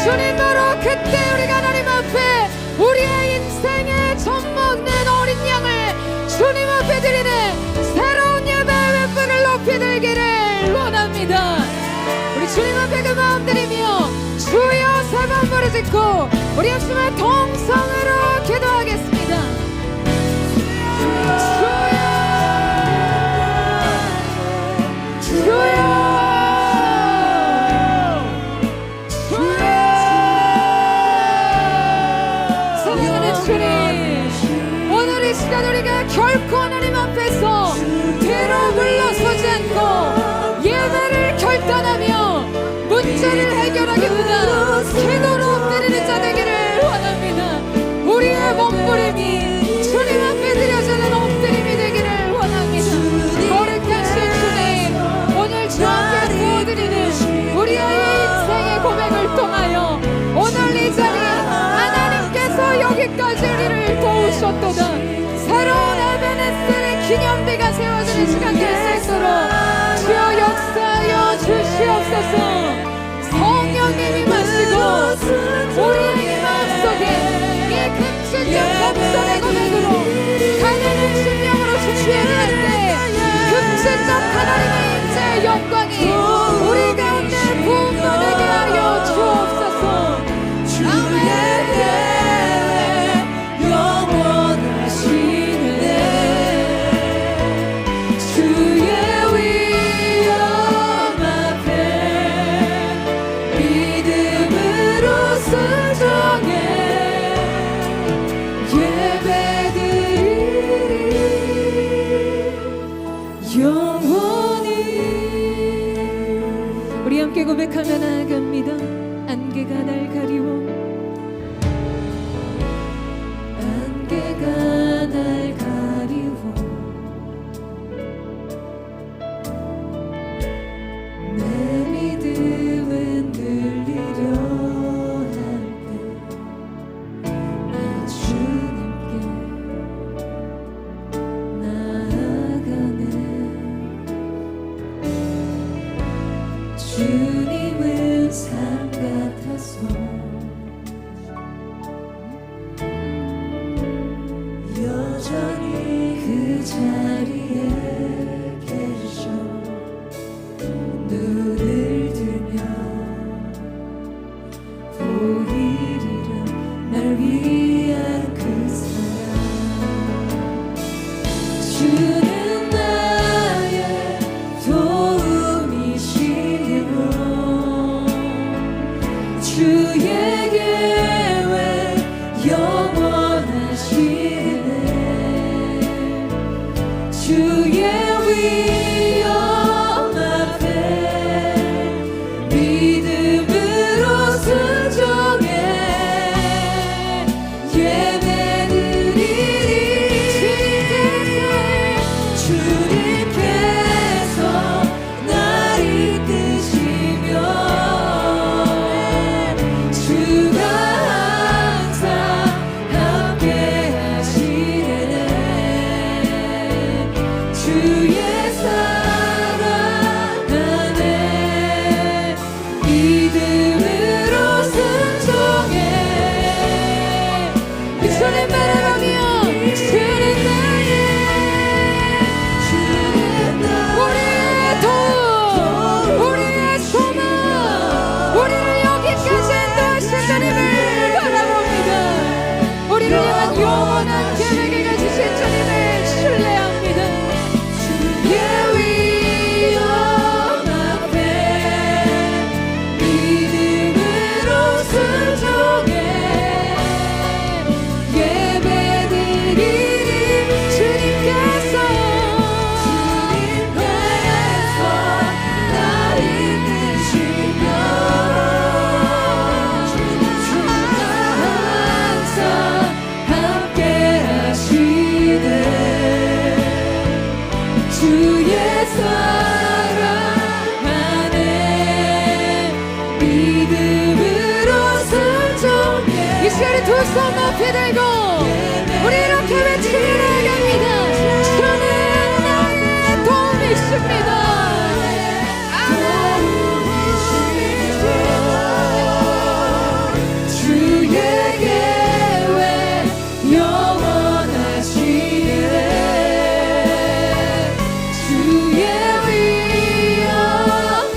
주님, 바로 그때 우리가 하나님 앞에 우리의 인생에 젖먹는 어린 양을 주님 앞에 드리는 새로운 예배의 왼분을 높이 들기를 원합니다. 우리 주님 앞에 그 마음 드리며 주여 세 번 부르짖고 우리 합심한 동성으로 기도하겠습니다. 주여, 주여, 결코 하나님 앞에서 뒤로 물러서지 않고 예배를 결단하며 문제를 해결하기보다 기도로 엎드리는 자 되기를 원합니다. 우리의 몸부림이 기념비가 세워지는 시간 될 수 있도록 주여 역사하여 주시옵소서. 성령님이 마시고 우리의 마음속에 이 금신적 겸손의 고백으로 가난한 심령으로 주님께 예배할 때 금신적 하나님의 인자의 영광이 우리 가운데 부흥되게 하여 주옵소서. 우리 함께 고백하며 나아갑니다. 안개가 날 가리워, 안개가 날 가리워, 내 믿음은 들리려 할 때 나 주님께 나아가네. 주님은 산 같아서 여전히 그 자리에 계셔. 눈을 들면 보이리라 날 위한 그 사랑. 주는 나의 도움이시며 주의 계획 영원하시네. 주의 위엄 앞에 믿음으로 순종해 예배드리리. 주님께서 날 이끄시며 주가 항상 함께 하시네. 주의 사랑 안에 믿음으로 순종해. 이 손에 말하며 주는 나의 도움, 우리의 소망, 우리를 여기까지 인도하신 주님을 바라봅니다. 우리를 향한 영원한 계획을 가지신 주님을 신뢰합니다. 주의 위엄 앞에 믿음으로 순종해 예배드리리. 주님께서 날 이끄시며 주가 항상 함께 하시네. 주의 사랑 안에 믿음으로 순종해. 이 시간에 두 손 높이 들고 우리 이렇게 외치며 나아갑니다. 주는 나의 도움이십니다. 주의 계획 영원하시네. 주의 위엄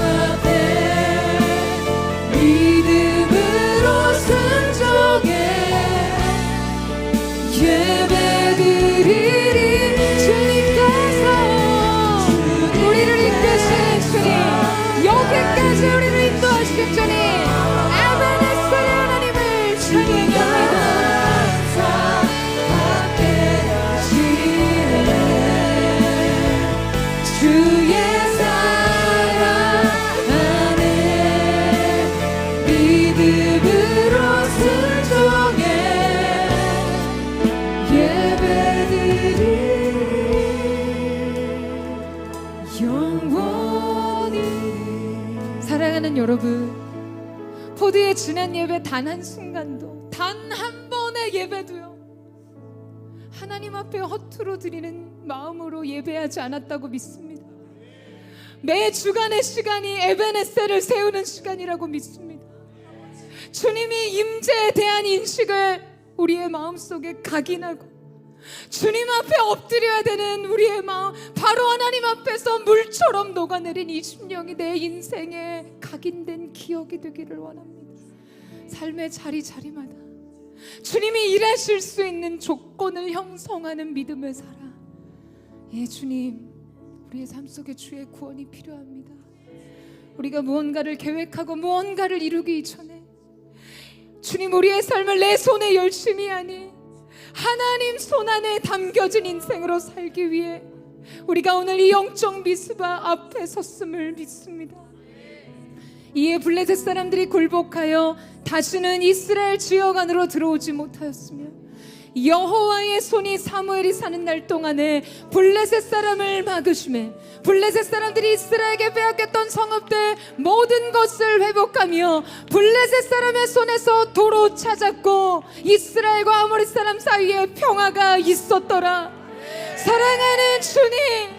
앞에 믿음으로 순종해 예배드리리. 주님께서 우리를 이끄신 주님, 여기까지 우리를 인도하신 주님, 에베네스의 하나님을 찬양합니다. 주의 사랑 안에 믿음으로 순종해 예배드리리. 영원히. 사랑하는 여러분, 포드의 지난 예배 단 한순간도, 단 한 번의 예배도요, 하나님 앞에 허투루 드리는 마음으로 예배하지 않았다고 믿습니다. 매 주간의 시간이 에베네셀을 세우는 시간이라고 믿습니다. 주님이 임재에 대한 인식을 우리의 마음속에 각인하고 주님 앞에 엎드려야 되는 우리의 마음, 바로 하나님 앞에서 물처럼 녹아내린 20년이 내 인생에 각인된 기억이 되기를 원합니다. 삶의 자리자리마다 주님이 일하실 수 있는 조건을 형성하는 믿음을 살아. 예, 주님, 우리의 삶 속에 주의 구원이 필요합니다. 우리가 무언가를 계획하고 무언가를 이루기 전에 주님, 우리의 삶을 내 손에 열심히 하니 하나님 손안에 담겨진 인생으로 살기 위해 우리가 오늘 이 영적 미스바 앞에 섰음을 믿습니다. 이에 블레셋 사람들이 굴복하여 다시는 이스라엘 지역 안으로 들어오지 못하였으며 여호와의 손이 사무엘이 사는 날 동안에 블레셋 사람을 막으심에 블레셋 사람들이 이스라엘에게 빼앗겼던 성읍들 모든 것을 회복하며 블레셋 사람의 손에서 도로 찾았고 이스라엘과 아모리 사람 사이에 평화가 있었더라. 사랑하는 주님,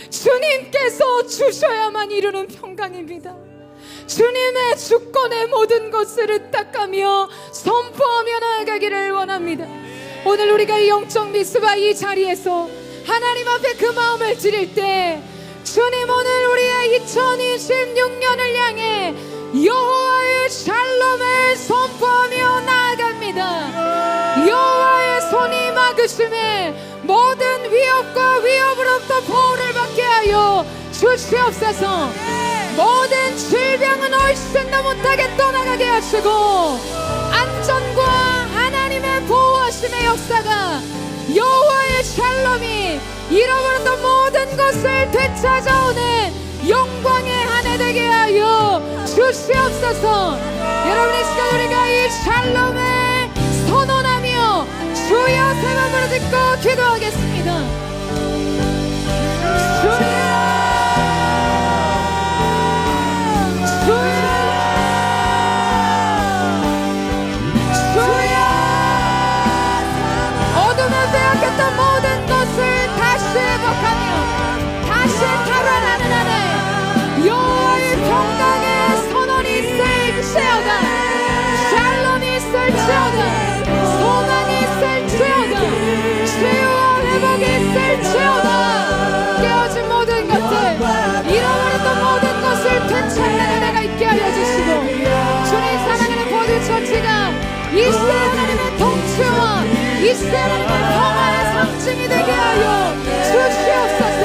주님께서 주셔야만 이루는 평강입니다. 주님의 주권의 모든 것을 의탁하며 선포하며 나아가기를 원합니다. 오늘 우리가 이 영적 미스바 이 자리에서 하나님 앞에 그 마음을 드릴 때 주님, 오늘 우리의 2026년을 향해 여호와의 샬롬을 선포하며 나아갑니다. 여호와의 손이 막으심에 모든 위협과 위협으로부터 보호를 받게 하여 주시옵소서. 모든 질병은 얼씬도 못하게 떠나가게 하시고 안전과 하나님의 보호하심의 역사가 여호와의 샬롬이 잃어버렸던 모든 것을 되찾아오는 영광의 한 해 되게 하여 주시옵소서. 여러분, 이 시간 우리가 이 샬롬을 선언하며 주여 세 번 부르짖고 기도하겠습니다. 주여, 빼앗겼던 모든 것을 다시 회복하며 다시 탈환하는 안에 여호와의 평강의 선언이 있을지어다. 샬롬이 있을지어다. 소망이 있을지어다. 치유와 회복이 있을지어다. 깨어진 모든 것들, 잃어버렸던 모든 것을 되찾는 은혜가 있게 하여 주시고 주님 사랑하는 모든 처치가 이스라엘 하나님의 통치와 이스라엘 하나님의 평화의 상징이 되게 하여 주시옵소서.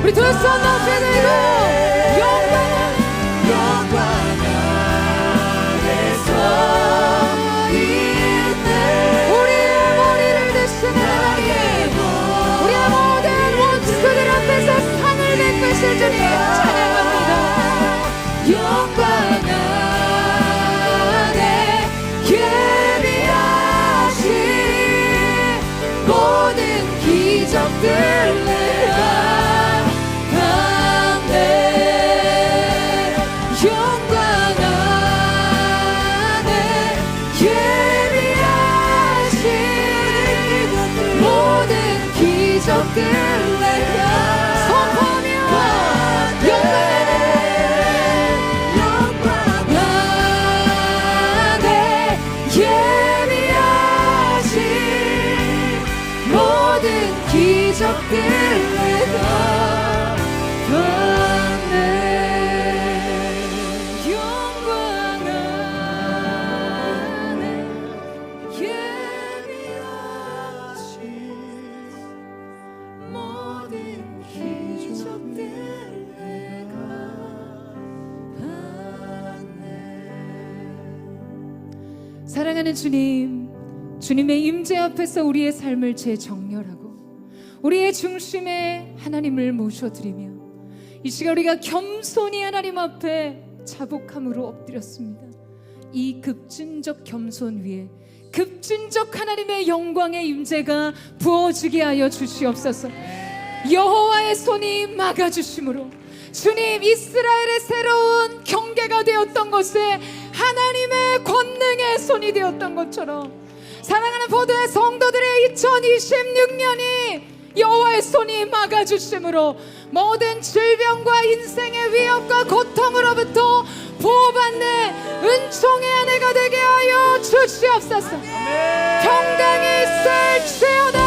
우리 두 손 높이 들고 영광 안에서 있네. 우리의 머리를 드시는 하나님, 우리의 모든 원수들 앞에서 상을 베푸실 주님 찬양합니다. 영광 안에 예비하신 모든 기적들 내가 기적들 내가 선포하며 영광 안에 사랑하는 주님, 주님의 임재 앞에서 우리의 삶을 재정렬하고 우리의 중심에 하나님을 모셔드리며 이 시간 우리가 겸손히 하나님 앞에 자복함으로 엎드렸습니다. 이 급진적 겸손 위에 급진적 하나님의 영광의 임재가 부어지게 하여 주시옵소서. 여호와의 손이 막아주심으로 주님, 이스라엘의 새로운 경계가 되었던 것에 하나님의 권능의 손이 되었던 것처럼 사랑하는 포도의 성도들의 2026년이 여호와의 손이 막아주심으로 모든 질병과 인생의 위협과 고통으로부터 보호받는 은총의 한 해가 되게 하여 주시옵소서. 평강이 있을지어다.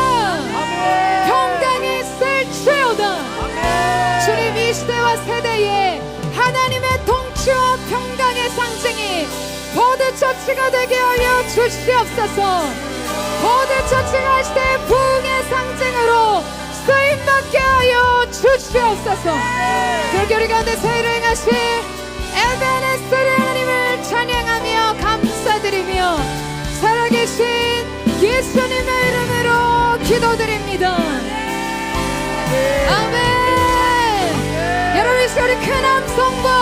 평강이 있을지어다. 주님, 이 시대와 세대에 하나님의 통치와 평강의 상징이 포드처치가 되게 하여 주시옵소서. 포드처치가 시대의 부흥의 상징으로 쓰임받게 하여 주시옵소서. 그렇게 우리 가운데 세일을 행하신 에베네스의 하나님을 찬양하며 감사드리며 살아계신 예수님의 이름으로 기도드립니다. 아멘. 여러분, 이 시간 우리 큰 함성과